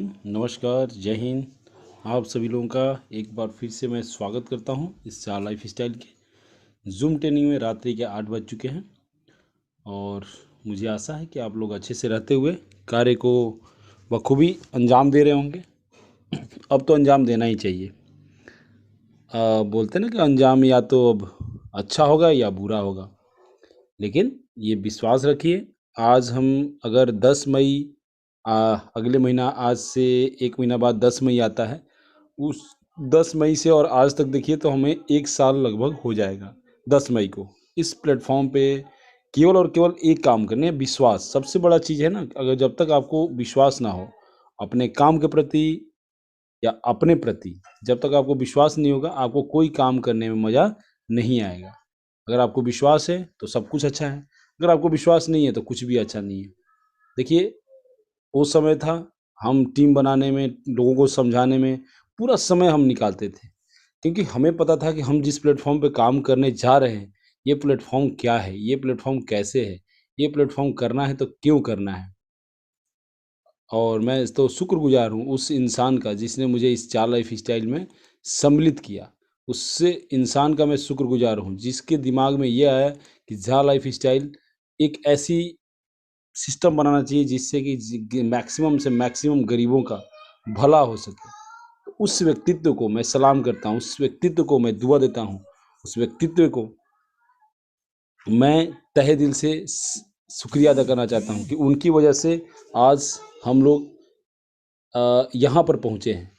नमस्कार, जय हिंद। आप सभी लोगों का एक बार फिर से मैं स्वागत करता हूं इस चार लाइफ स्टाइल के जूम ट्रेनिंग में। रात्रि के 8 बज चुके हैं और मुझे आशा है कि आप लोग अच्छे से रहते हुए कार्य को बखूबी अंजाम दे रहे होंगे। अब तो अंजाम देना ही चाहिए। बोलते हैं ना कि अंजाम या तो अब अच्छा होगा या बुरा होगा, लेकिन ये विश्वास रखिए, आज हम अगर 10 मई अगले महीना, आज से एक महीना बाद 10 मई आता है, उस 10 मई से और आज तक देखिए तो हमें एक साल लगभग हो जाएगा। 10 मई को इस प्लेटफॉर्म पे केवल और केवल एक काम करने है, विश्वास। सबसे बड़ा चीज़ है ना, अगर जब तक आपको विश्वास ना हो अपने काम के प्रति या अपने प्रति, जब तक आपको विश्वास नहीं होगा, आपको कोई काम करने में मज़ा नहीं आएगा। अगर आपको विश्वास है तो सब कुछ अच्छा है, अगर आपको विश्वास नहीं है तो कुछ भी अच्छा नहीं है। देखिए, वो समय था, हम टीम बनाने में, लोगों को समझाने में पूरा समय हम निकालते थे, क्योंकि हमें पता था कि हम जिस प्लेटफॉर्म पे काम करने जा रहे हैं, ये प्लेटफॉर्म क्या है, ये प्लेटफॉर्म कैसे है, ये प्लेटफॉर्म करना है तो क्यों करना है। और मैं तो शुक्रगुजार हूँ उस इंसान का जिसने मुझे इस चार लाइफ स्टाइल में सम्मिलित किया। उससे इंसान का मैं शुक्रगुजार हूँ जिसके दिमाग में ये आया कि चार लाइफ स्टाइल एक ऐसी सिस्टम बनाना चाहिए जिससे कि मैक्सिमम से मैक्सिमम गरीबों का भला हो सके। तो उस व्यक्तित्व को मैं सलाम करता हूँ, उस व्यक्तित्व को मैं दुआ देता हूँ, उस व्यक्तित्व को मैं तहे दिल से शुक्रिया अदा करना चाहता हूँ कि उनकी वजह से आज हम लोग यहाँ पर पहुँचे हैं।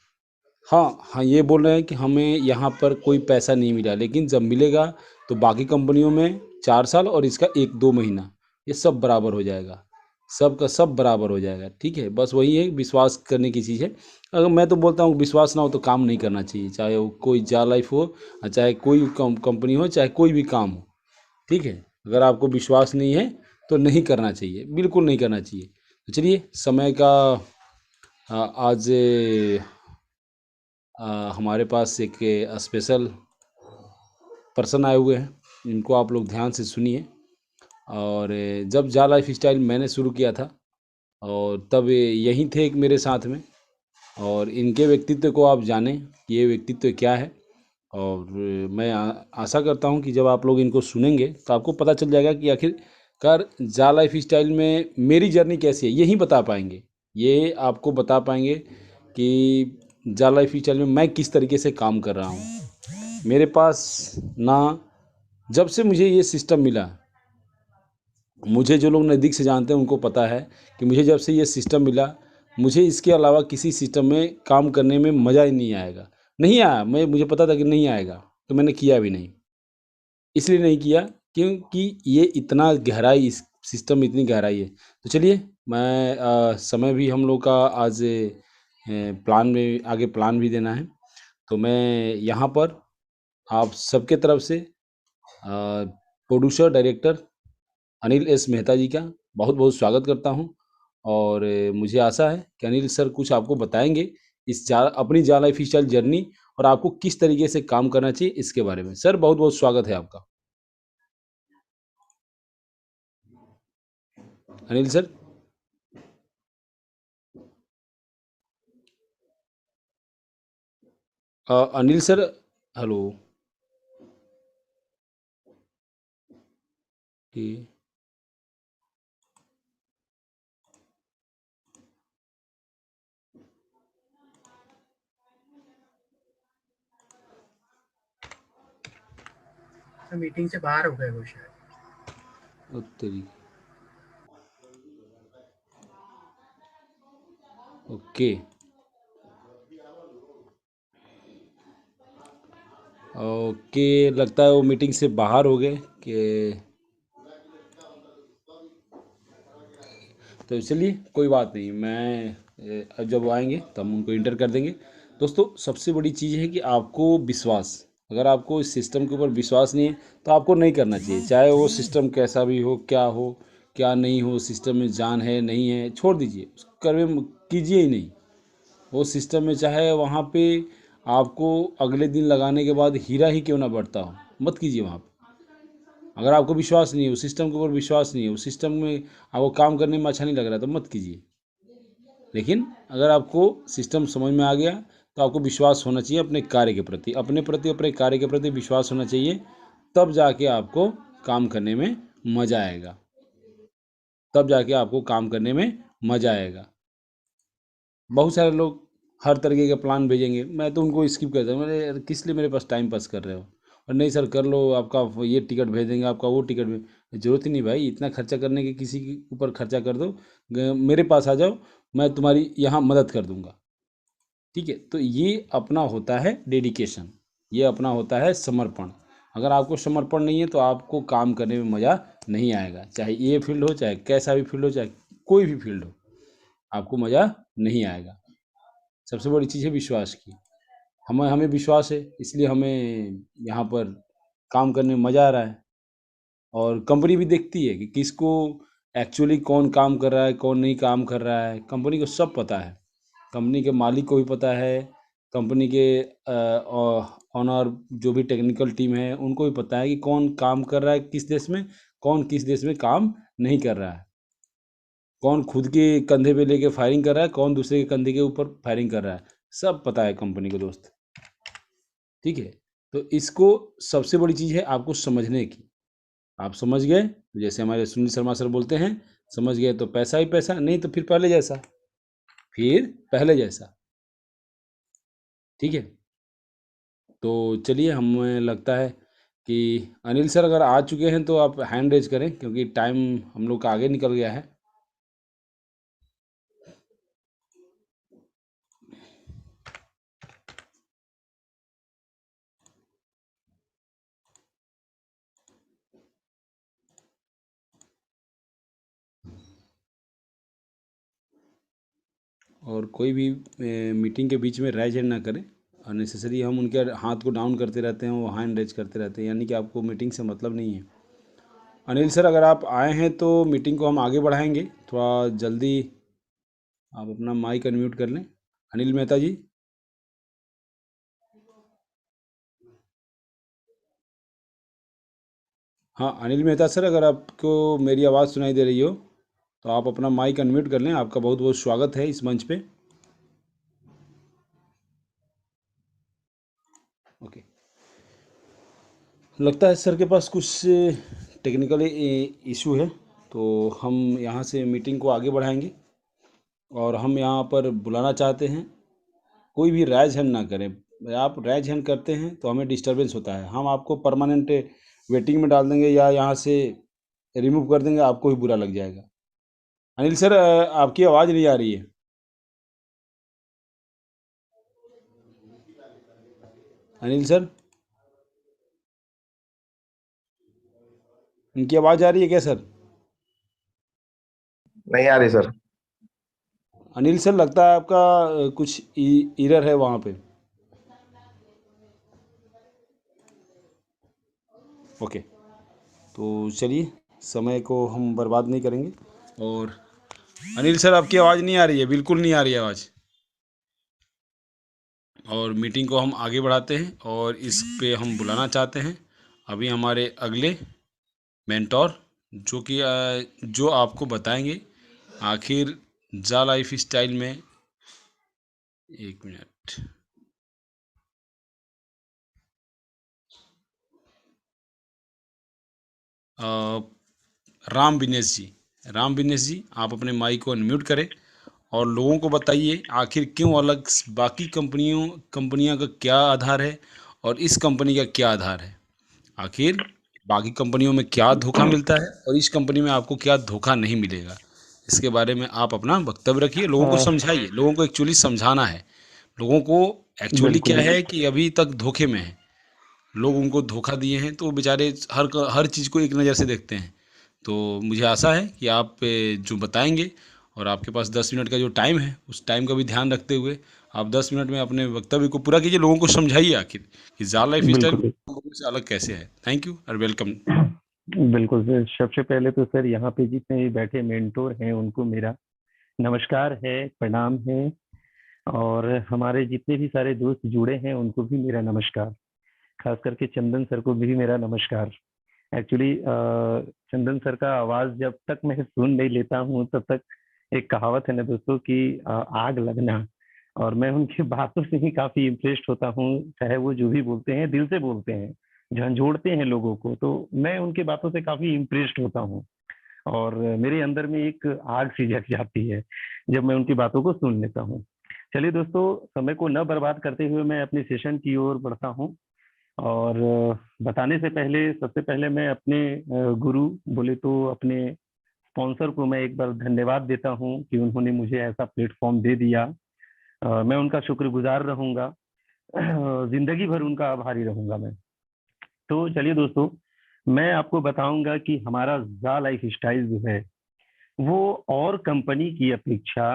हाँ, हाँ, ये बोल रहे हैं कि हमें यहाँ पर कोई पैसा नहीं मिला, लेकिन जब मिलेगा तो बाकी कंपनियों में 4 साल और इसका 1-2 महीना, ये सब बराबर हो जाएगा। सब का सब बराबर हो जाएगा, ठीक है? बस वही है, विश्वास करने की चीज़ है। अगर मैं तो बोलता हूँ विश्वास ना हो तो काम नहीं करना चाहिए, चाहे वो कोई जा लाइफ हो, चाहे कोई कंपनी हो, चाहे कोई भी काम हो, ठीक है? अगर आपको विश्वास नहीं है तो नहीं करना चाहिए, बिल्कुल नहीं करना चाहिए। तो चलिए, समय का आज हमारे पास एक स्पेशल पर्सन आए हुए हैं, इनको आप लोग ध्यान से सुनिए। और जब जा लाइफ स्टाइल मैंने शुरू किया था और तब यहीं थे एक मेरे साथ में, और इनके व्यक्तित्व को आप जानें कि ये व्यक्तित्व क्या है। और मैं आशा करता हूँ कि जब आप लोग इनको सुनेंगे तो आपको पता चल जाएगा कि आखिरकार जा लाइफ स्टाइल में मेरी जर्नी कैसी है। यही बता पाएंगे, ये आपको बता पाएंगे कि जा लाइफ स्टाइल में मैं किस तरीके से काम कर रहा हूँ। मेरे पास ना, जब से मुझे ये सिस्टम मिला, मुझे जो लोग नज़दीक से जानते हैं उनको पता है कि मुझे जब से ये सिस्टम मिला, मुझे इसके अलावा किसी सिस्टम में काम करने में मज़ा ही नहीं आएगा। नहीं आया, मुझे पता था कि नहीं आएगा, तो मैंने किया भी नहीं। इसलिए नहीं किया क्योंकि ये इतना गहराई, इस सिस्टम में इतनी गहराई है। तो चलिए, मैं समय भी हम लोग का आज प्लान में आगे प्लान भी देना है, तो मैं यहाँ पर आप सबके तरफ से producer director Anil S Mehta ji का बहुत बहुत स्वागत करता हूँ। और मुझे आशा है कि अनिल सर कुछ आपको बताएंगे इस अपनी जा लाइफ स्टाइल जर्नी और आपको किस तरीके से काम करना चाहिए इसके बारे में। सर, बहुत बहुत स्वागत है आपका। Anil sir. Anil sir. Hello. कि मीटिंग से बाहर हो गए वो शायद। उत्तरी। ओके। ओके, लगता है वो मीटिंग से बाहर हो गए कि, तो चलिए कोई बात नहीं, मैं अब जब वो आएंगे तो हम उनको इंटर कर देंगे। दोस्तों, सबसे बड़ी चीज़ है कि आपको विश्वास, अगर आपको इस सिस्टम के ऊपर विश्वास नहीं है तो आपको नहीं करना चाहिए, चाहे वो सिस्टम कैसा भी हो क्या नहीं हो, सिस्टम में जान है नहीं है, छोड़ दीजिए, करवे कीजिए ही नहीं। वो सिस्टम में चाहे वहाँ पे आपको अगले दिन लगाने के बाद हीरा ही क्यों ना बढ़ता हो, मत कीजिए वहाँ पे। अगर आपको विश्वास नहीं है, उस सिस्टम के ऊपर विश्वास नहीं है, उस सिस्टम में आपको काम करने में अच्छा नहीं लग रहा है, तो मत कीजिए। लेकिन अगर आपको सिस्टम समझ में आ गया तो आपको विश्वास होना चाहिए अपने कार्य के प्रति, अपने कार्य के प्रति विश्वास होना चाहिए। तब जाके आपको काम करने में मज़ा आएगा, तब जाके आपको काम करने में मज़ा आएगा। बहुत सारे लोग हर तरीके के प्लान भेजेंगे, मैं तो उनको स्किप कर दूँ, मैंने किस लिए मेरे पास टाइम पास कर रहे हो, और नहीं सर कर लो, आपका ये टिकट भेज देंगे, आपका वो टिकट भेज, जरूरत ही नहीं भाई इतना खर्चा करने की, किसी के ऊपर खर्चा कर दो, मेरे पास आ जाओ, मैं तुम्हारी यहाँ मदद कर दूंगा। ठीक है, तो ये अपना होता है डेडिकेशन, ये अपना होता है समर्पण। अगर आपको समर्पण नहीं है तो आपको काम करने में मज़ा नहीं आएगा, चाहे ये फील्ड हो, चाहे कैसा भी फील्ड हो, चाहे कोई भी फील्ड हो, आपको मज़ा नहीं आएगा। सबसे बड़ी चीज़ है विश्वास की, हमें हमें विश्वास है, इसलिए हमें यहाँ पर काम करने में मज़ा आ रहा है। और कंपनी भी देखती है कि किसको एक्चुअली कौन काम कर रहा है, कौन नहीं काम कर रहा है, कंपनी को सब पता है, कंपनी के मालिक को भी पता है, कंपनी के ऑनर जो भी टेक्निकल टीम है उनको भी पता है कि कौन काम कर रहा है किस देश में, कौन किस देश में काम नहीं कर रहा है, कौन खुद के कंधे पे लेके फायरिंग कर रहा है, कौन दूसरे के कंधे के ऊपर फायरिंग कर रहा है, सब पता है कंपनी को दोस्त। ठीक है, तो इसको सबसे बड़ी चीज़ है आपको समझने की। आप समझ गए तो जैसे हमारे सुनील शर्मा सर बोलते हैं, समझ गए तो पैसा ही पैसा, नहीं तो फिर पहले जैसा, फिर पहले जैसा। ठीक है, तो चलिए, हमें लगता है कि अनिल सर अगर आ चुके हैं तो आप हैंड रेज करें, क्योंकि टाइम हम लोग का आगे निकल गया है। और कोई भी मीटिंग के बीच में राइज हैंड ना करें, अननेसेसरी हम उनके हाथ को डाउन करते रहते हैं, वो हैंड रेज करते रहते हैं, यानी कि आपको मीटिंग से मतलब नहीं है। अनिल सर अगर आप आए हैं तो मीटिंग को हम आगे बढ़ाएंगे, थोड़ा जल्दी आप अपना माइक अनम्यूट कर लें। अनिल मेहता जी। हाँ अनिल मेहता सर, अगर आपको मेरी आवाज़ सुनाई दे रही हो तो आप अपना माइक अनम्यूट कर लें, आपका बहुत बहुत स्वागत है इस मंच पे। ओके, लगता है सर के पास कुछ टेक्निकल इशू है, तो हम यहाँ से मीटिंग को आगे बढ़ाएंगे। और हम यहाँ पर बुलाना चाहते हैं, कोई भी राइज हैंड ना करें, आप राइज हैंड करते हैं तो हमें डिस्टरबेंस होता है, हम आपको परमानेंट वेटिंग में डाल देंगे या यहाँ से रिमूव कर देंगे, आपको ही बुरा लग जाएगा। अनिल सर आपकी आवाज़ नहीं आ रही है। अनिल सर, इनकी आवाज़ आ रही है क्या सर? नहीं आ रही सर। अनिल सर लगता है आपका कुछ एरर है वहाँ पे। ओके, तो चलिए, समय को हम बर्बाद नहीं करेंगे। और अनिल सर आपकी आवाज़ नहीं आ रही है, बिल्कुल नहीं आ रही है आवाज़। और मीटिंग को हम आगे बढ़ाते हैं और इस पे हम बुलाना चाहते हैं अभी हमारे अगले मेंटोर, जो आपको बताएंगे आखिर जा लाइफ स्टाइल में। एक मिनट, राम विनेश जी, राम विनेश जी आप अपने माइक को अनम्यूट करें और लोगों को बताइए आखिर क्यों अलग बाकी कंपनियां का क्या आधार है और इस कंपनी का क्या आधार है, आखिर बाकी कंपनियों में क्या धोखा मिलता है और इस कंपनी में आपको क्या धोखा नहीं मिलेगा। इसके बारे में आप अपना वक्तव्य रखिए, लोगों को समझाइए, लोगों को एक्चुअली समझाना है, लोगों को एक्चुअली क्या बिल्कुल है कि अभी तक धोखे में है, लोग उनको धोखा दिए हैं तो बेचारे हर चीज़ को एक नज़र से देखते हैं। तो मुझे आशा है कि आप जो बताएंगे, और आपके पास 10 मिनट का जो टाइम है उस टाइम का भी ध्यान रखते हुए आप 10 मिनट में अपने वक्तव्य को पूरा कीजिए, लोगों को समझाइए आखिर कि जार लाइफ स्टाइल बिल्कुल से अलग कैसे है। थैंक यू और वेलकम। बिल्कुल सर, सबसे पहले तो सर यहाँ पे जितने भी बैठे मेंटोर हैं उनको मेरा नमस्कार है, प्रणाम है। और हमारे जितने भी सारे दोस्त जुड़े हैं उनको भी मेरा नमस्कार। खास करके चंदन सर को भी मेरा नमस्कार। एक्चुअली चंदन सर का आवाज जब तक मैं सुन नहीं लेता हूँ तब तक एक कहावत है ना दोस्तों कि आग लगना, और मैं उनकी बातों से ही काफी इम्प्रेस्ड होता हूँ। चाहे वो जो भी बोलते हैं दिल से बोलते हैं, झंझोड़ते हैं लोगों को, तो मैं उनकी बातों से काफी इम्प्रेस्ड होता हूँ। और मेरे अंदर में एक आग सी जग जाती है जब मैं उनकी बातों को सुन लेता हूँ। चलिए दोस्तों, समय को न बर्बाद करते हुए मैं अपने सेशन की ओर बढ़ता हूँ। और बताने से पहले सबसे पहले मैं अपने गुरु बोले तो अपने स्पॉन्सर को मैं एक बार धन्यवाद देता हूँ कि उन्होंने मुझे ऐसा प्लेटफॉर्म दे दिया। मैं उनका शुक्रगुजार रहूंगा, जिंदगी भर उनका आभारी रहूंगा मैं। तो चलिए दोस्तों, मैं आपको बताऊंगा कि हमारा जा लाइफ स्टाइल जो है वो और कंपनी की अपेक्षा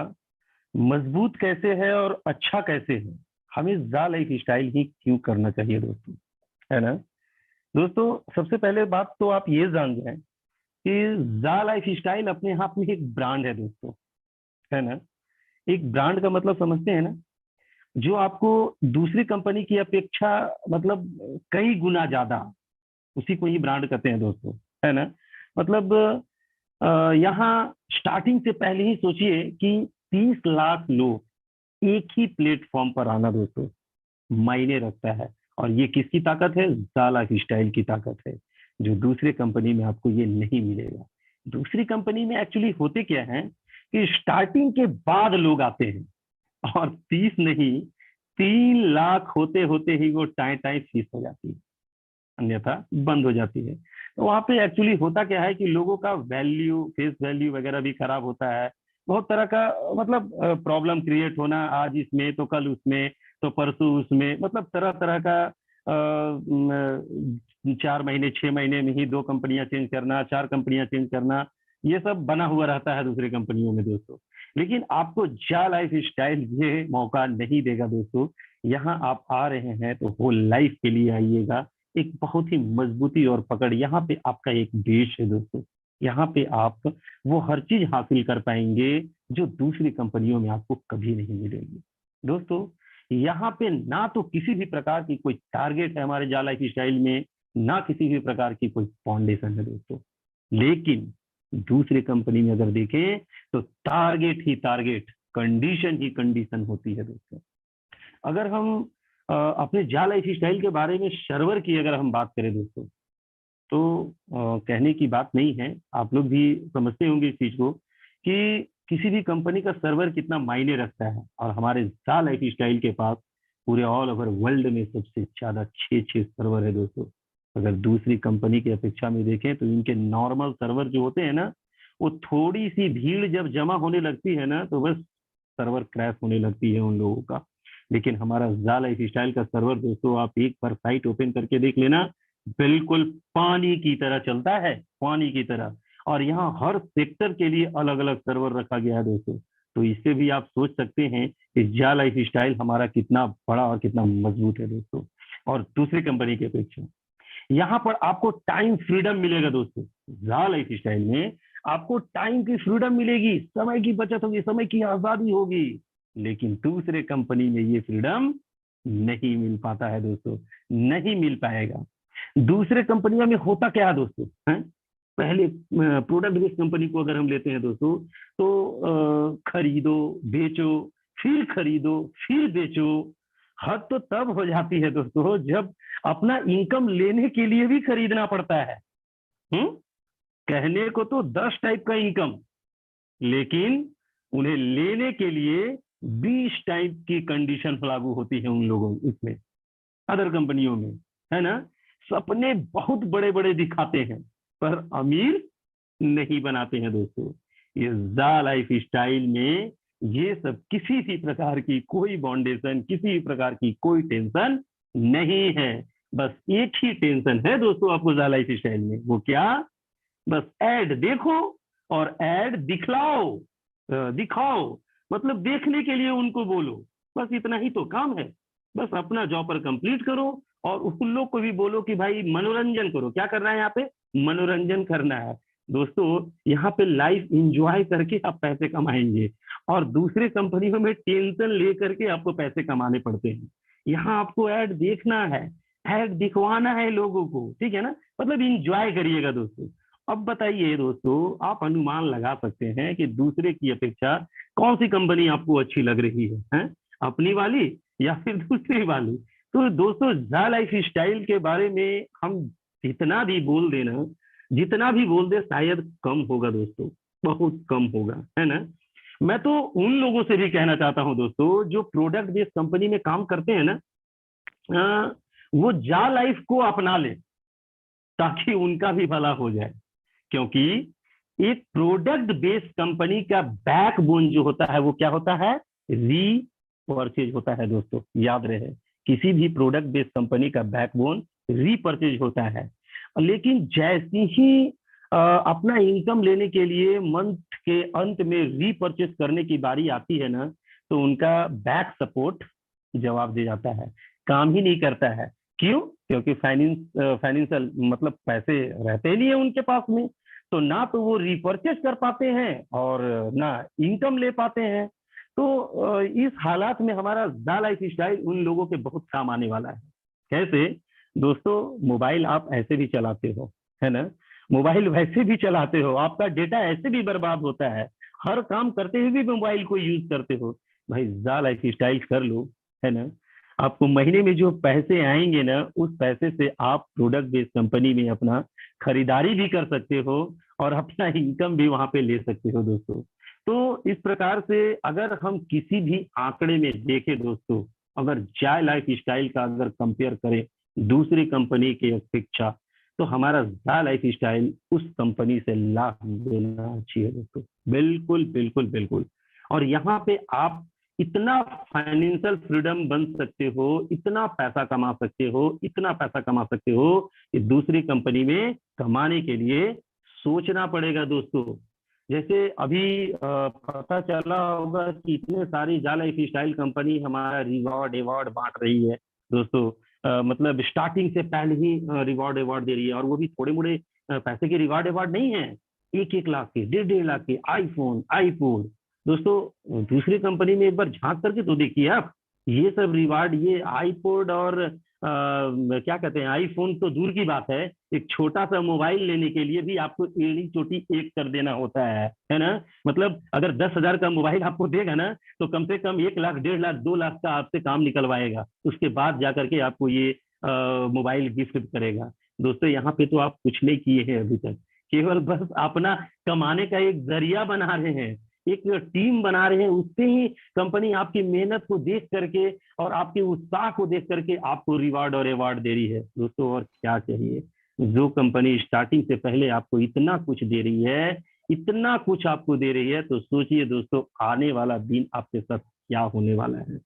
मजबूत कैसे है और अच्छा कैसे है। हमें जा लाइफ स्टाइल ही क्यों करना चाहिए दोस्तों, है ना। दोस्तों, सबसे पहले बात तो आप ये जान जाएं कि जा लाइफ स्टाइल अपने आप में एक ब्रांड है दोस्तों, है ना। एक ब्रांड का मतलब समझते हैं ना, जो आपको दूसरी कंपनी की अपेक्षा मतलब कई गुना ज्यादा, उसी को ही ब्रांड कहते हैं दोस्तों, है ना। मतलब यहाँ स्टार्टिंग से पहले ही सोचिए कि 30 लाख लोग एक ही प्लेटफॉर्म पर आना दोस्तों मायने रखता है। और ये किसकी ताकत है? जा लाइफ स्टाइल की ताकत है, जो दूसरे कंपनी में आपको ये नहीं मिलेगा। दूसरी कंपनी में एक्चुअली होते क्या है कि स्टार्टिंग के बाद लोग आते हैं, और 30 नहीं 3 लाख होते होते ही वो टाई टाई फीस हो जाती है, अन्यथा बंद हो जाती है। तो वहां पे एक्चुअली होता क्या है कि लोगों का वैल्यू, फेस वैल्यू वगैरह भी खराब होता है। बहुत तरह का मतलब प्रॉब्लम क्रिएट होना, आज इसमें तो कल उसमें तो परसों उसमें, मतलब तरह तरह का 4 महीने 6 महीने में ही 2 कंपनियां चेंज करना, 4 कंपनियां चेंज करना, ये सब बना हुआ रहता है दूसरी कंपनियों में दोस्तों। लेकिन आपको जा लाइफ स्टाइल ये मौका नहीं देगा दोस्तों। यहाँ आप आ रहे हैं तो होल लाइफ के लिए आइएगा। एक बहुत ही मजबूती और पकड़, यहाँ पे आपका एक देश है दोस्तों। यहाँ पे आप वो हर चीज हासिल कर पाएंगे जो दूसरी कंपनियों में आपको कभी नहीं मिलेगी दोस्तों। यहाँ पे ना तो किसी भी प्रकार की कोई टारगेट है हमारे जा लाइफ स्टाइल में, ना किसी भी प्रकार की कोई फाउंडेशन है दोस्तों। लेकिन दूसरी कंपनी में अगर देखें तो टारगेट ही टारगेट, कंडीशन ही कंडीशन होती है दोस्तों। अगर हम अपने जा लाइफ स्टाइल के बारे में सर्वर की अगर हम बात करें दोस्तों, तो कहने की बात नहीं है, आप लोग भी समझते होंगे इस चीज को कि किसी भी कंपनी का सर्वर कितना मायने रखता है। और हमारे जा लाइफ स्टाइल के पास पूरे ऑल ओवर वर्ल्ड में सबसे ज्यादा 6 सर्वर है दोस्तों। अगर दूसरी कंपनी की अपेक्षा में देखें तो इनके नॉर्मल सर्वर जो होते हैं ना, वो थोड़ी सी भीड़ जब जमा होने लगती है ना तो बस सर्वर क्रैश होने लगती है उन लोगों का। लेकिन हमारा जा लाइफ स्टाइल का सर्वर दोस्तों, आप एक बार साइट ओपन करके देख लेना, बिल्कुल पानी की तरह चलता है, पानी की तरह। और यहाँ हर सेक्टर के लिए अलग अलग सर्वर रखा गया है दोस्तों। तो इससे भी आप सोच सकते हैं कि जा लाइफ स्टाइल हमारा कितना बड़ा और कितना मजबूत है दोस्तों। और दूसरी कंपनी की अपेक्षा यहाँ पर आपको टाइम फ्रीडम मिलेगा दोस्तों। जा लाइफ स्टाइल में आपको टाइम की फ्रीडम मिलेगी, समय की बचत होगी, समय की आजादी होगी। लेकिन दूसरे कंपनी में ये फ्रीडम नहीं मिल पाता है दोस्तों, नहीं मिल पाएगा। दूसरे कंपनियों में होता क्या है दोस्तों, है? पहले प्रोडक्ट बेस्ड कंपनी को अगर हम लेते हैं दोस्तों, तो खरीदो बेचो, फिर खरीदो फिर बेचो। हद तो तब हो जाती है दोस्तों जब अपना इनकम लेने के लिए भी खरीदना पड़ता है। कहने को तो 10 टाइप का इनकम, लेकिन उन्हें लेने के लिए 20 टाइप की कंडीशन लागू होती है उन लोगों इसमें, अदर कंपनियों में, है ना। सपने बहुत बड़े बड़े दिखाते हैं पर अमीर नहीं बनाते हैं दोस्तों। ये जा लाइफ स्टाइल में ये सब किसी भी प्रकार की कोई बाउंडेशन, किसी भी प्रकार की कोई टेंशन नहीं है। बस एक ही टेंशन है दोस्तों आपको जा लाइफ स्टाइल में, वो क्या? बस ऐड देखो और ऐड दिखलाओ, दिखाओ, मतलब देखने के लिए उनको बोलो, बस इतना ही तो काम है। बस अपना जॉब पर कंप्लीट करो और उन लोग को भी बोलो कि भाई मनोरंजन करो। क्या करना है यहाँ पे? मनोरंजन करना है दोस्तों। यहाँ पे लाइफ इंजॉय करके आप पैसे कमाएंगे, और दूसरे कंपनियों में टेंशन लेकर के आपको पैसे कमाने पड़ते हैं। यहाँ आपको ऐड देखना है, ऐड दिखवाना है लोगों को, ठीक है ना। मतलब इंजॉय करिएगा दोस्तों। अब बताइए दोस्तों, आप अनुमान लगा सकते हैं कि दूसरे की अपेक्षा कौन सी कंपनी आपको अच्छी लग रही है? अपनी वाली या फिर दूसरी वाली? तो दोस्तों, जा लाइफ स्टाइल के बारे में हम जितना भी बोल देना, जितना भी बोल दे शायद कम होगा दोस्तों, बहुत कम होगा, है ना। मैं तो उन लोगों से भी कहना चाहता हूं दोस्तों, जो प्रोडक्ट बेस्ड कंपनी में काम करते हैं ना, अ, वो जा लाइफ को अपना ले, ताकि उनका भी भला हो जाए। क्योंकि एक प्रोडक्ट बेस्ड कंपनी का बैकबोन जो होता है वो क्या होता है? री परचेज होता है दोस्तों, याद रहे। किसी भी प्रोडक्ट बेस्ड कंपनी का बैकबोन री परचेज होता है। लेकिन जैसे ही अपना इनकम लेने के लिए मंथ के अंत में री परचेज करने की बारी आती है ना, तो उनका बैक सपोर्ट जवाब दे जाता है, काम ही नहीं करता है। क्यों? क्योंकि फाइनेंशियल मतलब पैसे रहते ही नहीं है उनके पास में, तो ना तो वो रिपर्चेज कर पाते हैं और ना इनकम ले पाते हैं। तो इस हालात में हमारा जा लाइफ स्टाइल उन लोगों के बहुत काम आने वाला है। कैसे? दोस्तों, मोबाइल आप ऐसे भी चलाते हो, है ना, मोबाइल वैसे भी चलाते हो, आपका डेटा ऐसे भी बर्बाद होता है, हर काम करते हुए भी मोबाइल को यूज करते हो। भाई जा लाइफ स्टाइल कर लो, है ना। आपको महीने में जो पैसे आएंगे ना, उस पैसे से आप प्रोडक्ट बेस्ड कंपनी में अपना खरीदारी भी कर सकते हो और अपना इनकम भी वहां पे ले सकते हो दोस्तों। तो इस प्रकार से अगर हम किसी भी आंकड़े में देखें दोस्तों, अगर जाय लाइफ स्टाइल का अगर कंपेयर करें दूसरी कंपनी की अपेक्षा, तो हमारा जा लाइफ स्टाइल उस कंपनी से लाख गुना अच्छी है दोस्तों। बिल्कुल बिल्कुल बिल्कुल। और यहाँ पे आप इतना फाइनेंशियल फ्रीडम बन सकते हो, इतना पैसा कमा सकते हो, इतना पैसा कमा सकते हो कि दूसरी कंपनी में कमाने के लिए सोचना पड़ेगा दोस्तों। जैसे अभी पता चला होगा कि इतने सारी जा लाइफ स्टाइल कंपनी हमारा रिवॉर्ड अवार्ड बांट रही है दोस्तों। मतलब स्टार्टिंग से पहले ही रिवॉर्ड अवार्ड दे रही है, और वो भी थोड़े मोड़े पैसे के रिवॉर्ड अवार्ड नहीं है, 1-1 लाख के, 1.5-1.5 लाख के आईफोन, आईपोड। दोस्तों, दूसरी कंपनी में एक बार झांक करके तो देखिए आप, ये सब रिवार्ड, ये आईपोड और क्या कहते हैं आईफोन तो दूर की बात है, एक छोटा सा मोबाइल लेने के लिए भी आपको एड़ी चोटी एक कर देना होता है ना। मतलब अगर 10,000 का मोबाइल आपको देगा ना, तो कम से कम 1 लाख, 1.5 लाख, 2 लाख का आपसे काम निकलवाएगा, उसके बाद जाकर के आपको ये मोबाइल गिफ्ट करेगा। दोस्तों, यहाँ पे तो आप कुछ नहीं किए हैं अभी तक, केवल बस अपना कमाने का एक जरिया बना रहे हैं, एक टीम बना रहे हैं। उससे ही कंपनी आपकी मेहनत को देख करके और आपके उत्साह को देख करके आपको रिवार्ड और अवार्ड दे रही है दोस्तों। और क्या चाहिए? जो कंपनी स्टार्टिंग से पहले आपको इतना कुछ दे रही है, इतना कुछ आपको दे रही है, तो सोचिए दोस्तों आने वाला दिन आपके साथ क्या होने वाला है।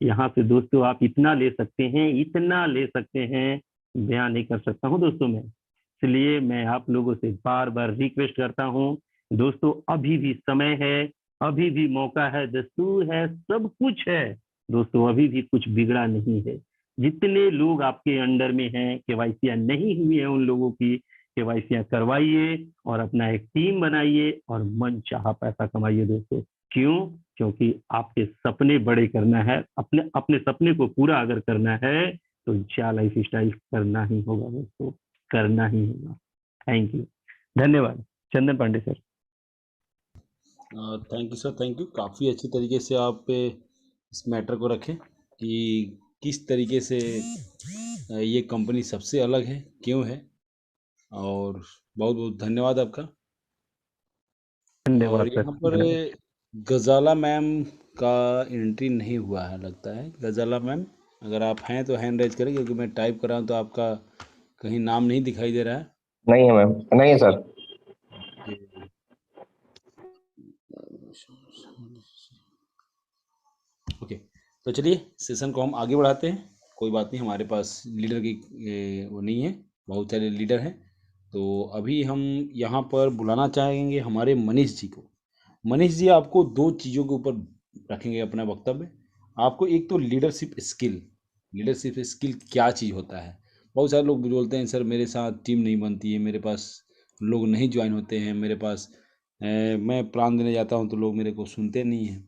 यहाँ से दोस्तों आप इतना ले सकते हैं, इतना ले सकते हैं, बयान नहीं कर सकता हूँ दोस्तों मैं। इसलिए मैं आप लोगों से बार बार रिक्वेस्ट करता हूँ दोस्तों, अभी भी समय है, अभी भी मौका है, दस्तूर है, सब कुछ है दोस्तों, अभी भी कुछ बिगड़ा नहीं है। जितने लोग आपके अंडर में हैं, केवाईसियां नहीं हुई है, उन लोगों की केवाईसियां करवाइए और अपना एक टीम बनाइए और मन चाहा पैसा कमाइए दोस्तों। क्यों? क्योंकि आपके सपने बड़े करना है, अपने अपने सपने को पूरा अगर करना है, तो जा लाइफ स्टाइल करना ही होगा दोस्तों, करना ही होगा। थैंक यू, धन्यवाद। Chandan Pandey sir. Thank you sir, thank you. काफ़ी अच्छी तरीके से आप इस मैटर को रखें कि किस तरीके से ये कंपनी सबसे अलग है, क्यों है, और बहुत बहुत धन्यवाद आपका। धन्यवाद और सर, यहाँ पर धन्यवाद। गजाला मैम का एंट्री नहीं हुआ है लगता है। गजाला मैम, अगर आप हैं तो हैंड रेज करें, क्योंकि मैं टाइप कर रहा हूँ तो आपका कहीं नाम नहीं दिखाई दे रहा है। नहीं है मैम, नहीं है सर। ओके, तो चलिए सेशन को हम आगे बढ़ाते हैं। कोई बात नहीं, हमारे पास लीडर की वो नहीं है, बहुत सारे लीडर हैं। तो अभी हम यहाँ पर बुलाना चाहेंगे हमारे मनीष जी को। मनीष जी, आपको दो चीज़ों के ऊपर रखेंगे अपना वक्तव्य। आपको एक तो लीडरशिप स्किल, लीडरशिप स्किल क्या चीज़ होता है। बहुत सारे लोग बोलते हैं सर मेरे साथ टीम नहीं बनती है, मेरे पास लोग नहीं ज्वाइन होते हैं, मेरे पास मैं प्लान देने जाता हूँ तो लोग मेरे को सुनते नहीं हैं।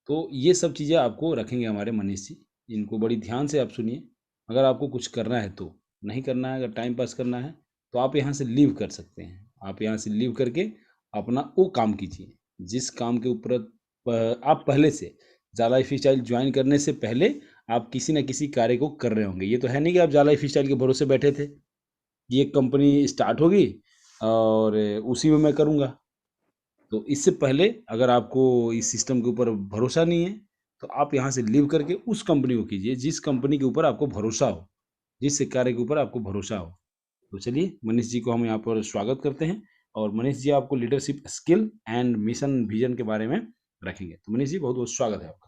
तो ये सब चीज़ें आपको रखेंगे हमारे मनीष जी, इनको बड़ी ध्यान से आप सुनिए। अगर आपको कुछ करना है तो, नहीं करना है, अगर टाइम पास करना है तो आप यहाँ से लीव कर सकते हैं। आप यहाँ से लीव करके अपना वो काम कीजिए जिस काम के ऊपर आप पहले से जाला लाइफ स्टाइल ज्वाइन करने से पहले आप किसी न किसी कार्य को कर रहे होंगे। ये तो है नहीं कि आप जाला लाइफ स्टाइल के भरोसे बैठे थे, ये कंपनी स्टार्ट होगी और उसी में मैं करूँगा। तो इससे पहले अगर आपको इस सिस्टम के ऊपर भरोसा नहीं है तो आप यहाँ से लीव करके उस कंपनी को कीजिए जिस कंपनी के ऊपर आपको भरोसा हो, जिस कार्य के ऊपर आपको भरोसा हो। तो चलिए मनीष जी को हम यहाँ पर स्वागत करते हैं और मनीष जी आपको leadership skill and mission vision के बारे में रखेंगे। तो मनीष जी बहुत बहुत स्वागत है आपका।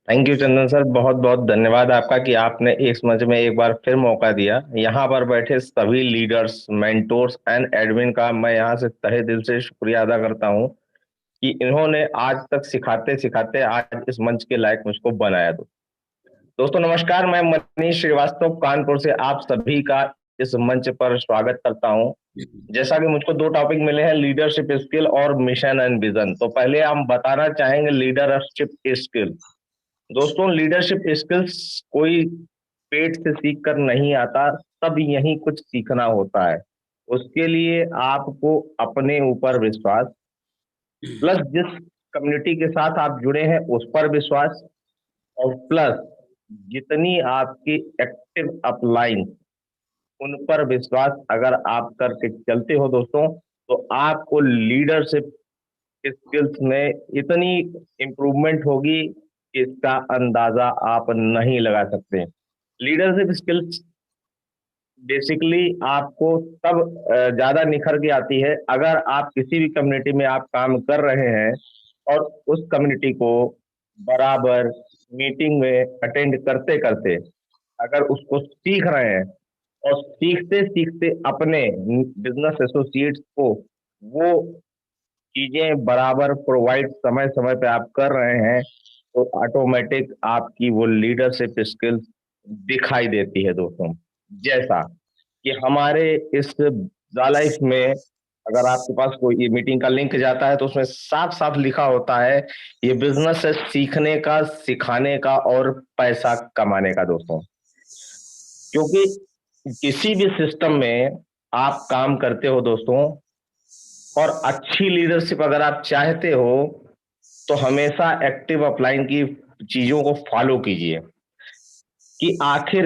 थैंक यू चंदन सर, बहुत बहुत धन्यवाद आपका कि आपने इस मंच में एक बार फिर मौका दिया। यहाँ पर बैठे सभी लीडर्स, मेंटोर्स एंड एडमिन का मैं यहाँ से तहे दिल से शुक्रिया अदा करता हूँ कि इन्होंने आज तक सिखाते सिखाते आज इस मंच के लायक मुझको बनाया। दोस्तों नमस्कार, मैं मनीष श्रीवास्तव कानपुर से आप सभी का इस मंच पर स्वागत करता हूं। जैसा कि मुझको दो टॉपिक मिले हैं, लीडरशिप स्किल और मिशन एंड विजन। तो पहले हम बताना चाहेंगे लीडरशिप स्किल। दोस्तों लीडरशिप स्किल्स कोई पेट से सीख कर नहीं आता, सब यही कुछ सीखना होता है। उसके लिए आपको अपने ऊपर विश्वास, प्लस जिस कम्युनिटी के साथ आप जुड़े हैं उस पर विश्वास, और प्लस जितनी आपकी एक्टिव अपलाइन उन पर विश्वास अगर आप करके चलते हो दोस्तों, तो आपको लीडरशिप स्किल्स में इतनी इम्प्रूवमेंट होगी कि इसका अंदाजा आप नहीं लगा सकते। लीडरशिप स्किल्स बेसिकली आपको तब ज्यादा निखर के आती है अगर आप किसी भी कम्युनिटी में आप काम कर रहे हैं और उस कम्युनिटी को बराबर मीटिंग में अटेंड करते करते अगर उसको सीख रहे हैं और सीखते सीखते अपने बिजनेस एसोसिएट्स को वो चीजें बराबर प्रोवाइड समय समय पे आप कर रहे हैं, तो ऑटोमेटिक आपकी वो लीडरशिप स्किल्स दिखाई देती है दोस्तों। जैसा कि हमारे इस लाइफ में अगर आपके पास कोई ये मीटिंग का लिंक जाता है तो उसमें साफ साफ लिखा होता है ये बिजनेस है सीखने का, सिखाने का और पैसा कमाने का दोस्तों। क्योंकि किसी भी सिस्टम में आप काम करते हो दोस्तों, और अच्छी लीडरशिप अगर आप चाहते हो तो हमेशा एक्टिव अपलाइन की चीजों को फॉलो कीजिए कि आखिर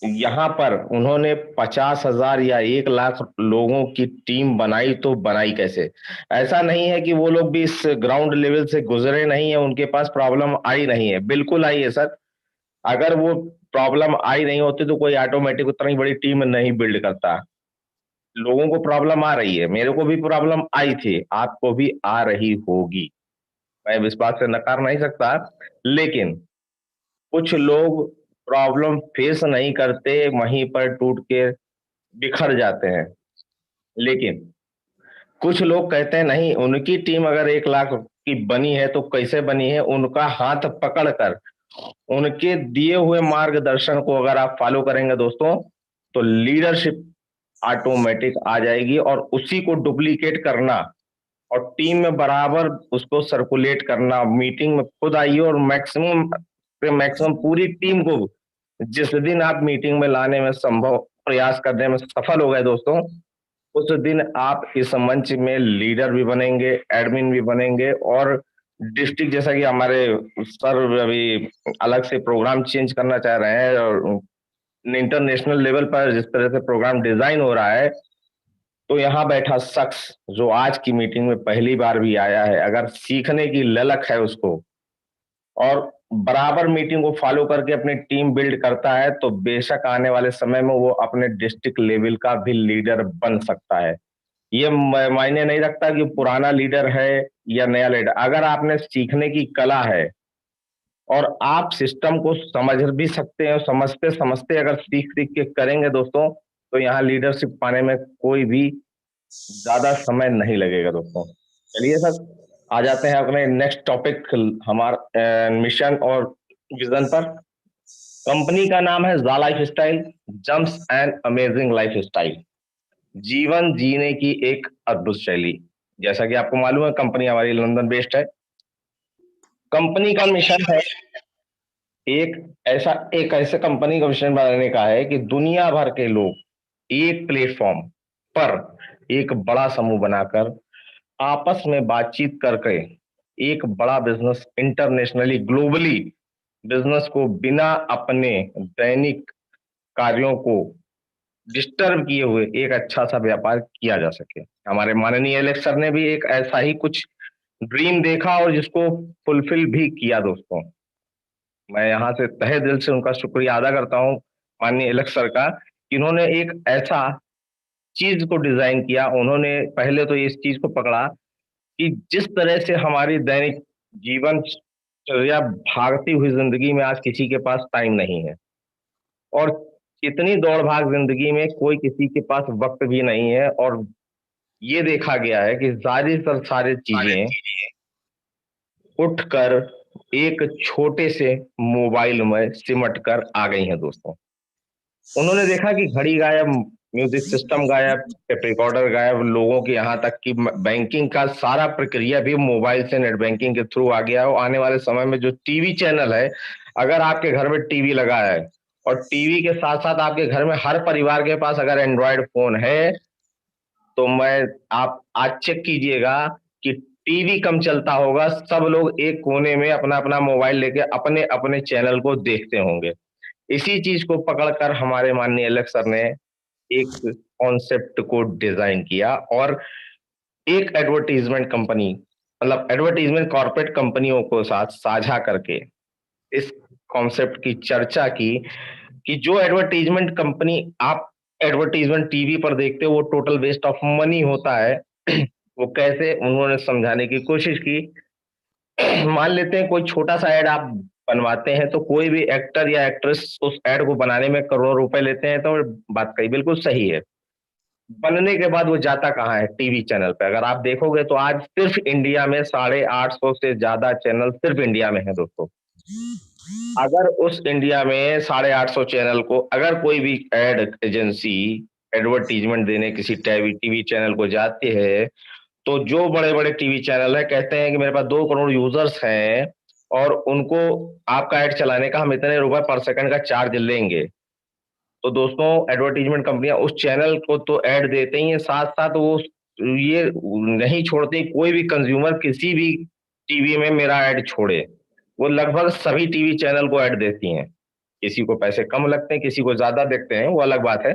यहाँ पर उन्होंने 50,000 या 1 लाख लोगों की टीम बनाई तो बनाई कैसे। ऐसा नहीं है कि वो लोग भी इस ग्राउंड लेवल से गुजरे नहीं है, उनके पास प्रॉब्लम आई नहीं है, बिल्कुल आई है सर। अगर वो प्रॉब्लम आई नहीं होती तो कोई ऑटोमेटिक उतनी बड़ी टीम नहीं बिल्ड करता। लोगों को प्रॉब्लम आ रही है, मेरे को भी प्रॉब्लम आई थी, आपको भी आ रही होगी, मैं इस बात से नकार नहीं सकता। लेकिन कुछ लोग प्रॉब्लम फेस नहीं करते, वहीं पर टूट के बिखर जाते हैं। लेकिन कुछ लोग कहते हैं नहीं, उनकी टीम अगर 1 लाख की बनी है तो कैसे बनी है, उनका हाथ पकड़कर उनके दिए हुए मार्गदर्शन को अगर आप फॉलो करेंगे दोस्तों, तो लीडरशिप ऑटोमेटिक आ जाएगी। और उसी को डुप्लीकेट करना और टीम में बराबर उसको सर्कुलेट करना, मीटिंग में खुद आइए और मैक्सिमम मैक्सिमम पूरी टीम को जिस दिन आप मीटिंग में लाने में संभव प्रयास करने में सफल हो गए दोस्तों, उस दिन आप इस मंच में लीडर भी बनेंगे, एडमिन भी बनेंगे, और डिस्ट्रिक्ट जैसा कि हमारे सर अभी अलग से प्रोग्राम चेंज करना चाह रहे हैं और इंटरनेशनल लेवल पर जिस तरह से प्रोग्राम डिजाइन हो रहा है, तो यहाँ बैठा शख्स जो आज की मीटिंग में पहली बार भी आया है, अगर सीखने की ललक है उसको और बराबर मीटिंग को फॉलो करके अपनी टीम बिल्ड करता है, तो बेशक आने वाले समय में वो अपने डिस्ट्रिक्ट लेवल का भी लीडर बन सकता है। ये मायने नहीं रखता कि पुराना लीडर है या नया लीडर, अगर आपने सीखने की कला है और आप सिस्टम को समझ भी सकते हैं, समझते समझते अगर सीख सीख के करेंगे दोस्तों, तो यहाँ लीडरशिप पाने में कोई भी ज्यादा समय नहीं लगेगा दोस्तों। चलिए सर, आ जाते हैं अपने नेक्स्ट टॉपिक हमारा मिशन और विजन पर। कंपनी का नाम है जा lifestyle, jumps and amazing lifestyle, जीवन जीने की एक अद्भुत शैली। जैसा कि आपको मालूम है कंपनी हमारी लंदन बेस्ड है। कंपनी का मिशन है एक ऐसे कंपनी का मिशन बनाने का है कि दुनिया भर के लोग एक प्लेटफॉर्म पर एक बड़ा समूह बनाकर आपस में बातचीत करके एक बड़ा बिजनेस इंटरनेशनली ग्लोबली बिजनेस को बिना अपने दैनिक कार्यों को डिस्टर्ब किए हुए एक अच्छा सा व्यापार किया जा सके। हमारे माननीय एलेक्स सर ने भी एक ऐसा ही कुछ ड्रीम देखा और जिसको फुलफिल भी किया दोस्तों। मैं यहाँ से तहे दिल से उनका शुक्रिया अदा करता हूँ माननीय एलेक्स सर का कि उन्होंने एक ऐसा चीज को डिजाइन किया। उन्होंने पहले तो इस चीज को पकड़ा कि जिस तरह से हमारी दैनिक जीवन या भागती हुई जिंदगी में आज किसी के पास टाइम नहीं है और इतनी दौड़ भाग जिंदगी में कोई किसी के पास वक्त भी नहीं है। और ये देखा गया है कि सारी चीजें उठकर एक छोटे से मोबाइल में सिमट कर आ गई हैं दोस्तों। उन्होंने देखा कि घड़ी गायब, म्यूजिक सिस्टम गायब, टेप रिकॉर्डर गायब, लोगों के यहाँ तक कि बैंकिंग का सारा प्रक्रिया भी मोबाइल से नेट बैंकिंग के थ्रू आ गया है। और आने वाले समय में जो टीवी चैनल है, अगर आपके घर में टीवी लगा है और टीवी के साथ साथ आपके घर में हर परिवार के पास अगर एंड्रॉयड फोन है, तो आप आज चेक कीजिएगा कि टीवी कम चलता होगा, सब लोग एक कोने में अपना अपना मोबाइल लेके अपने अपने चैनल को देखते होंगे। इसी चीज को पकड़कर हमारे माननीय एलेक्स सर ने एक कॉन्सेप्ट को डिजाइन किया और एक एडवर्टीजमेंट कंपनी मतलब एडवर्टीजमेंट कॉर्पोरेट कंपनियों को साथ साझा करके इस कॉन्सेप्ट की चर्चा की कि जो एडवर्टीजमेंट कंपनी आप एडवर्टीजमेंट टीवी पर देखते हो वो टोटल वेस्ट ऑफ मनी होता है। वो कैसे उन्होंने समझाने की कोशिश की। मान लेते हैं कोई छोटा सा ऐड आप बनवाते हैं तो कोई भी एक्टर या एक्ट्रेस उस ऐड को बनाने में करोड़ों रुपए लेते हैं, तो बात कही बिल्कुल सही है। बनने के बाद वो जाता कहाँ है? टीवी चैनल पे। अगर आप देखोगे तो आज सिर्फ इंडिया में 850 से ज्यादा चैनल सिर्फ इंडिया में है दोस्तों। अगर उस इंडिया में 850 चैनल को अगर कोई भी एड एजेंसी एडवर्टीजमेंट देने किसी टीवी चैनल को जाती है, तो जो बड़े बड़े टीवी चैनल है कहते हैं कि मेरे पास 2 करोड़ यूजर्स हैं और उनको आपका ऐड चलाने का हम इतने रुपए पर सेकंड का चार्ज लेंगे। तो दोस्तों एडवर्टीजमेंट कंपनियां उस चैनल को तो ऐड देते ही हैं, साथ साथ वो ये नहीं छोड़ते कोई भी कंज्यूमर किसी भी टीवी में मेरा ऐड छोड़े। वो लगभग सभी टीवी चैनल को ऐड देती हैं। किसी को पैसे कम लगते हैं, किसी को ज्यादा देखते हैं, वो अलग बात है।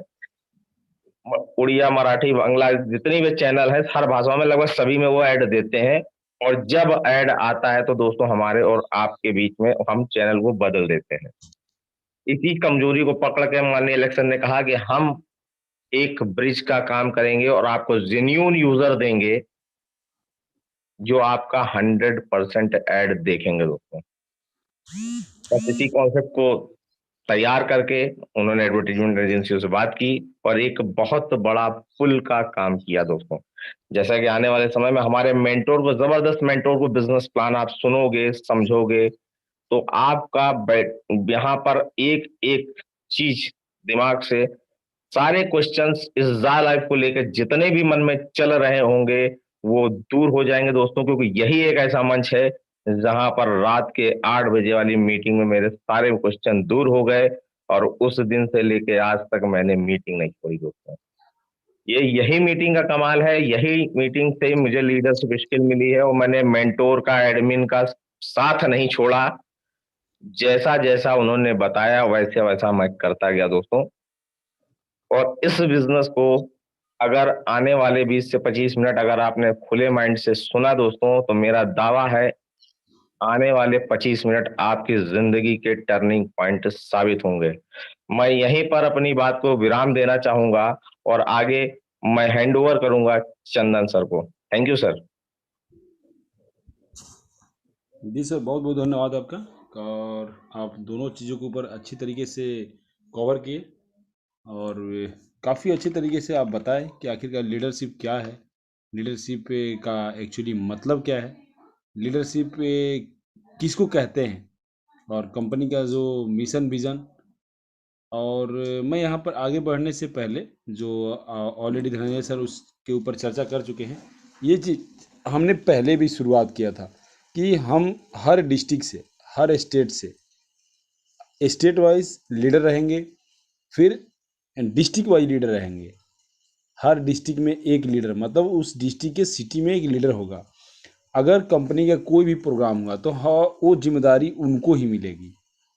उड़िया, मराठी, बांग्ला जितनी भी चैनल है हर भाषाओं में लगभग सभी में वो ऐड देते हैं। और जब ऐड आता है तो दोस्तों हमारे और आपके बीच में हम चैनल को बदल देते हैं। इसी कमजोरी को पकड़ के माननीय इलेक्शन ने कहा कि हम एक ब्रिज का काम करेंगे और आपको जेन्यून यूजर देंगे जो आपका 100% ऐड देखेंगे दोस्तों। बस इसी कॉन्सेप्ट को तैयार करके उन्होंने एडवर्टीजमेंट एजेंसियों से बात की और एक बहुत बड़ा पुल का काम किया दोस्तों। जैसा कि आने वाले समय में हमारे मेंटोर को, जबरदस्त मेंटोर को बिजनेस प्लान आप सुनोगे, समझोगे, तो आपका यहाँ पर एक एक चीज दिमाग से सारे क्वेश्चंस इस जा लाइफ को लेकर जितने भी मन में चल रहे होंगे वो दूर हो जाएंगे दोस्तों। क्योंकि यही एक ऐसा मंच है जहां पर रात के 8 बजे वाली मीटिंग में मेरे सारे क्वेश्चन दूर हो गए और उस दिन से लेके आज तक मैंने मीटिंग नहीं छोड़ी दोस्तों। यही मीटिंग का कमाल है। यही मीटिंग से मुझे लीडरशिप स्किल मिली है और मैंने मेंटोर का, एडमिन का साथ नहीं छोड़ा। जैसा जैसा उन्होंने बताया वैसे वैसा मैं करता गया दोस्तों। और इस बिजनेस को अगर आने वाले 20 से 25 मिनट अगर आपने खुले माइंड से सुना दोस्तों, तो मेरा दावा है आने वाले 25 मिनट आपकी जिंदगी के टर्निंग पॉइंट साबित होंगे। मैं यहीं पर अपनी बात को विराम देना चाहूंगा और आगे मैं हैंड ओवर करूंगा चंदन सर को। Thank you sir. जी सर, बहुत बहुत धन्यवाद आपका। और आप दोनों चीज़ों के ऊपर अच्छी तरीके से कवर किए और काफ़ी अच्छे तरीके से आप बताएं कि आखिरकार लीडरशिप क्या है, लीडरशिप का एक्चुअली मतलब क्या है, लीडरशिप किसको कहते हैं और कंपनी का जो मिशन विज़न। और मैं यहाँ पर आगे बढ़ने से पहले जो ऑलरेडी धनंजय सर उसके ऊपर चर्चा कर चुके हैं, ये चीज़ हमने पहले भी शुरुआत किया था कि हम हर डिस्ट्रिक्ट से, हर स्टेट से स्टेट वाइज लीडर रहेंगे, फिर डिस्ट्रिक्ट वाइज लीडर रहेंगे। हर डिस्ट्रिक्ट में एक लीडर, मतलब उस डिस्ट्रिक्ट के सिटी में एक लीडर होगा। अगर कंपनी का कोई भी प्रोग्राम हुआ तो हाँ, वो जिम्मेदारी उनको ही मिलेगी,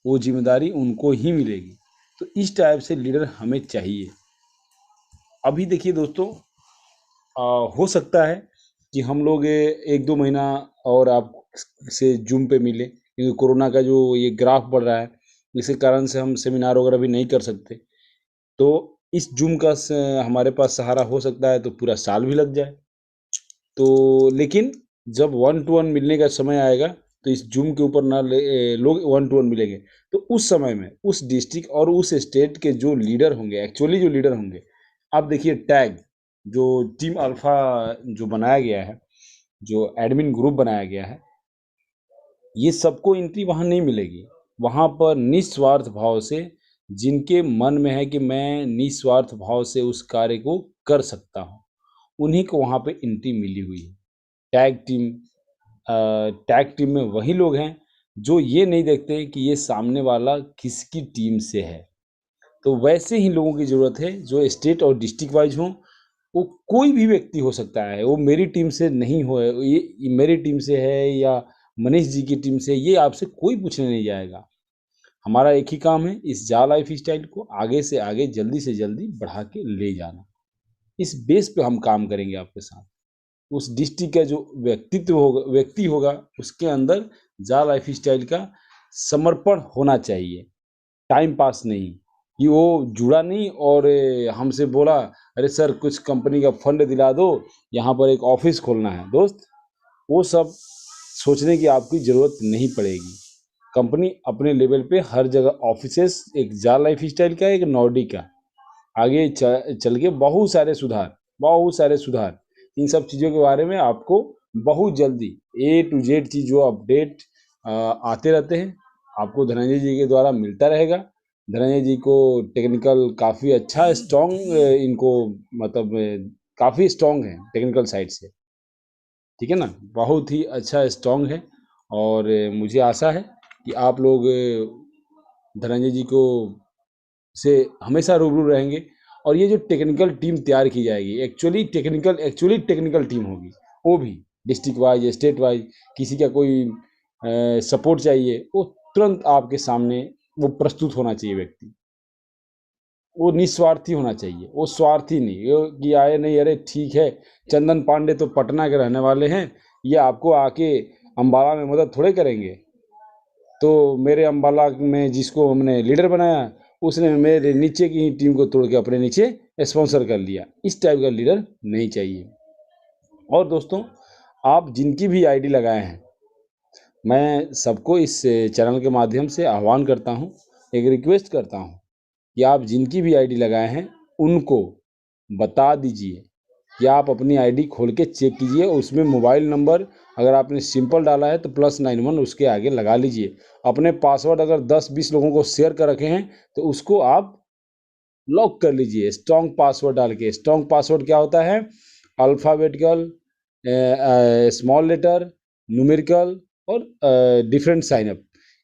वो जिम्मेदारी उनको ही मिलेगी। तो इस टाइप से लीडर हमें चाहिए। अभी देखिए दोस्तों, हो सकता है कि हम लोग एक दो महीना और आप से जूम पे मिले, क्योंकि कोरोना का जो ये ग्राफ बढ़ रहा है, इसी कारण से हम सेमिनार वगैरह भी नहीं कर सकते। तो इस जूम का हमारे पास सहारा हो सकता है तो पूरा साल भी लग जाए। तो लेकिन जब 1-to-1 मिलने का समय आएगा तो इस जूम के ऊपर ना लोग 1-to-1 मिलेंगे। तो उस समय में उस डिस्ट्रिक्ट और उस स्टेट के जो लीडर होंगे, एक्चुअली जो लीडर होंगे, आप देखिए टैग जो टीम अल्फा जो बनाया गया है, जो एडमिन ग्रुप बनाया गया है, ये सबको एंट्री वहाँ नहीं मिलेगी। वहाँ पर निस्वार्थ भाव से, जिनके मन में है कि मैं निस्वार्थ भाव से उस कार्य को कर सकता हूँ, उन्हीं को वहाँ पे एंट्री मिली हुई है। टैग टीम में वही लोग हैं जो ये नहीं देखते कि ये सामने वाला किसकी टीम से है। तो वैसे ही लोगों की ज़रूरत है जो स्टेट और डिस्ट्रिक्ट वाइज हों। वो कोई भी व्यक्ति हो सकता है, वो मेरी टीम से नहीं हो, ये मेरी टीम से है या मनीष जी की टीम से, ये आपसे कोई पूछने नहीं जाएगा। हमारा एक ही काम है, इस जा लाइफ स्टाइल को आगे से आगे, जल्दी से जल्दी बढ़ा के ले जाना। इस बेस पे हम काम करेंगे आपके साथ। उस डिस्ट्रिक्ट का जो व्यक्ति होगा उसके अंदर जा लाइफ स्टाइल का समर्पण होना चाहिए, टाइम पास नहीं कि वो जुड़ा नहीं और हमसे बोला अरे सर कुछ कंपनी का फंड दिला दो, यहाँ पर एक ऑफिस खोलना है। दोस्त, वो सब सोचने की आपकी ज़रूरत नहीं पड़ेगी। कंपनी अपने लेवल पे हर जगह ऑफिसेस, एक जा लाइफ स्टाइल का, एक नॉर्डिक का, आगे चल के बहुत सारे सुधार, इन सब चीज़ों के बारे में आपको बहुत जल्दी A to Z चीज़ जो अपडेट आते रहते हैं, आपको धनंजय जी के द्वारा मिलता रहेगा। धनंजय जी को टेक्निकल काफ़ी अच्छा स्ट्रॉन्ग, इनको मतलब काफ़ी स्ट्रॉन्ग है टेक्निकल साइड से, ठीक है ना, बहुत ही अच्छा स्ट्रॉन्ग है। और मुझे आशा है कि आप लोग धनंजय जी को से हमेशा रूबरू रहेंगे। और ये जो टेक्निकल टीम तैयार की जाएगी, एक्चुअली टेक्निकल टीम होगी, वो भी डिस्ट्रिक्ट वाइज, स्टेट वाइज, किसी का कोई सपोर्ट चाहिए, वो तुरंत आपके सामने वो प्रस्तुत होना चाहिए व्यक्ति। वो निस्वार्थी होना चाहिए, वो स्वार्थी नहीं, ये कि आए नहीं, अरे ठीक है चंदन पांडे तो पटना के रहने वाले हैं, ये आपको आके अम्बाला में मदद थोड़े करेंगे। तो मेरे अम्बाला में जिसको हमने लीडर बनाया, उसने मेरे नीचे की ही टीम को तोड़ के अपने नीचे स्पॉन्सर कर लिया। इस टाइप का लीडर नहीं चाहिए। और दोस्तों, आप जिनकी भी आईडी लगाए हैं, मैं सबको इस चैनल के माध्यम से आह्वान करता हूं, एक रिक्वेस्ट करता हूं कि आप जिनकी भी आईडी लगाए हैं उनको बता दीजिए कि आप अपनी आईडी खोल के चेक कीजिए। उसमें मोबाइल नंबर अगर आपने सिंपल डाला है तो +91 उसके आगे लगा लीजिए। अपने पासवर्ड अगर 10-20 लोगों को शेयर कर रखे हैं तो उसको आप लॉक कर लीजिए स्ट्रॉन्ग पासवर्ड डाल के। स्ट्रॉन्ग पासवर्ड क्या होता है? अल्फ़ाबेटिकल, स्मॉल लेटर, न्यूमेरिकल और डिफरेंट साइनअप,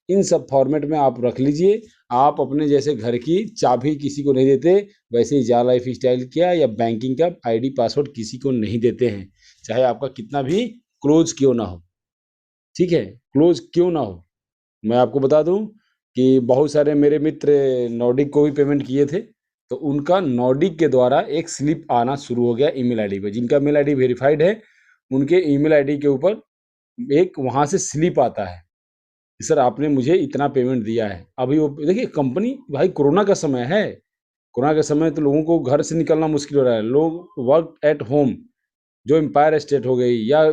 इन सब फॉर्मेट में आप रख लीजिए। आप अपने जैसे घर की चाबी किसी को नहीं देते, वैसे ही जा लाइफ स्टाइल क्या या बैंकिंग का आईडी पासवर्ड किसी को नहीं देते हैं, चाहे आपका कितना भी क्लोज क्यों ना हो। ठीक है, क्लोज क्यों ना हो। मैं आपको बता दूं कि बहुत सारे मेरे मित्र नॉर्डिक को भी पेमेंट किए थे, तो उनका नॉर्डिक के द्वारा एक स्लिप आना शुरू हो गया ईमेल आईडी पे। जिनका मेल आईडी वेरीफाइड है, उनके ईमेल आईडी के ऊपर एक वहाँ से स्लिप आता है कि सर आपने मुझे इतना पेमेंट दिया है। अभी वो देखिए, कंपनी भाई कोरोना का समय है, कोरोना के समय तो लोगों को घर से निकलना मुश्किल हो रहा है। लोग वर्क एट होम, जो एम्पायर स्टेट हो गई, या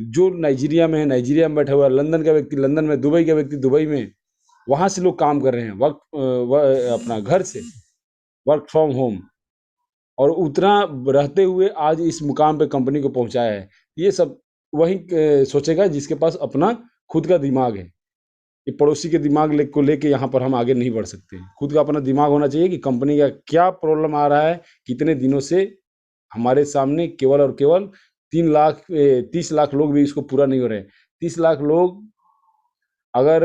जो नाइजीरिया में है नाइजीरिया में बैठा हुआ है, लंदन का व्यक्ति लंदन में, दुबई का व्यक्ति दुबई में, वहाँ से लोग काम कर रहे हैं अपना घर से, वर्क फ्रॉम होम, और उतना रहते हुए आज इस मुकाम पे कंपनी को पहुंचाया है। ये सब वही सोचेगा जिसके पास अपना खुद का दिमाग है। ये पड़ोसी के दिमाग को लेके यहाँ पर हम आगे नहीं बढ़ सकते। खुद का अपना दिमाग होना चाहिए कि कंपनी का क्या प्रॉब्लम आ रहा है, कितने दिनों से हमारे सामने केवल और केवल 30 लाख लोग भी इसको पूरा नहीं हो रहे हैं। 30 लाख लोग अगर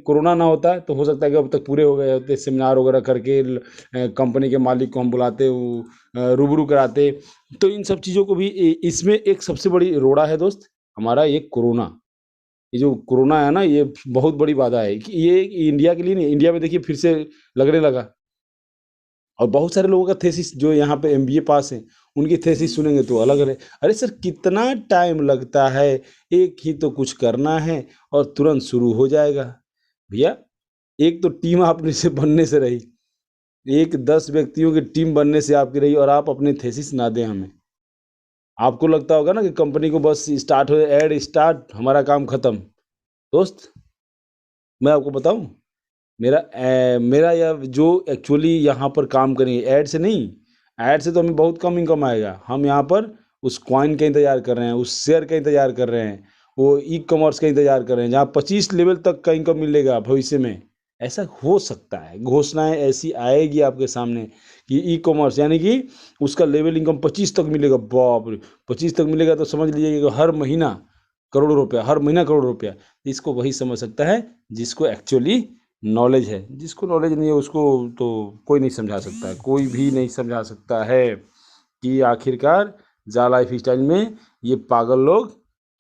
कोरोना ना होता तो हो सकता है कि अब तक पूरे हो गए होते, सेमिनार वगैरह करके कंपनी के मालिक को हम बुलाते, वो रूबरू कराते। तो इन सब चीज़ों को भी इसमें एक सबसे बड़ी रोड़ा है दोस्त, हमारा ये कोरोना। ये जो कोरोना है ना, ये बहुत बड़ी बाधा है कि ये इंडिया के लिए नहीं, इंडिया में देखिए फिर से लगने लगा। और बहुत सारे लोगों का थेसिस जो यहाँ पे एमबीए पास हैं, उनकी थेसिस सुनेंगे तो अलग रहे। अरे सर कितना टाइम लगता है, एक ही तो कुछ करना है और तुरंत शुरू हो जाएगा। भैया एक तो टीम आपने से बनने से रही, एक 10 व्यक्तियों की टीम बनने से आपकी रही, और आप अपने थेसिस ना दें हमें। आपको लगता होगा ना कि कंपनी को बस स्टार्ट हो, ऐड स्टार्ट, हमारा काम खत्म। दोस्त मैं आपको बताऊं, मेरा या जो एक्चुअली यहाँ पर काम करेंगे ऐड से नहीं, ऐड से तो हमें बहुत कम इनकम आएगा। हम यहाँ पर उस कॉइन का इंतजार कर रहे हैं, उस शेयर का इंतजार कर रहे हैं, वो ई कॉमर्स का इंतजार कर रहे हैं जहाँ 25 लेवल तक का इनकम मिलेगा भविष्य में। ऐसा हो सकता है, घोषणाएं ऐसी आएगी आपके सामने कि ई कॉमर्स यानी कि उसका लेवल इनकम 25 तक मिलेगा। बाप रे, 25 तक मिलेगा तो समझ लीजिएगा हर महीना करोड़ों रुपया, हर महीना करोड़ रुपया। इसको वही समझ सकता है जिसको एक्चुअली नॉलेज है। जिसको नॉलेज नहीं है उसको तो कोई नहीं समझा सकता है, कोई भी नहीं समझा सकता है कि आखिरकार जा लाइफ स्टाइल में ये पागल लोग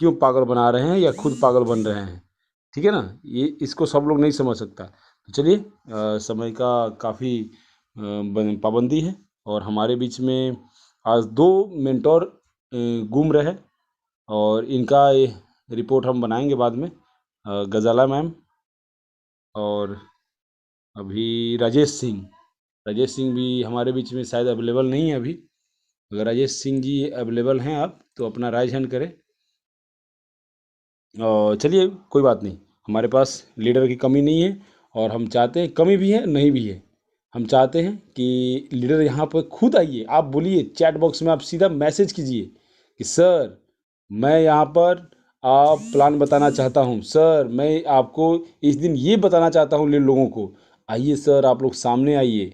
क्यों पागल बना रहे हैं या खुद पागल बन रहे हैं। ठीक है ना, ये इसको सब लोग नहीं समझ सकता। तो चलिए, समय का काफ़ी पाबंदी है और हमारे बीच में आज 2 मेंटोर गुम रहे, और इनका रिपोर्ट हम बनाएंगे बाद में। गजाला मैम और अभी राजेश सिंह भी हमारे बीच में शायद अवेलेबल नहीं है अभी। अगर राजेश सिंह जी अवेलेबल हैं आप तो अपना राइज हैंड करें। और चलिए कोई बात नहीं, हमारे पास लीडर की कमी नहीं है, और हम चाहते हैं, कमी भी है नहीं भी है, हम चाहते हैं कि लीडर यहाँ पर खुद आइए। आप बोलिए चैट बॉक्स में, आप सीधा मैसेज कीजिए कि सर मैं यहाँ पर आप प्लान बताना चाहता हूँ, सर मैं आपको इस दिन ये बताना चाहता हूँ लोगों को। आइए सर, आप लोग सामने आइए,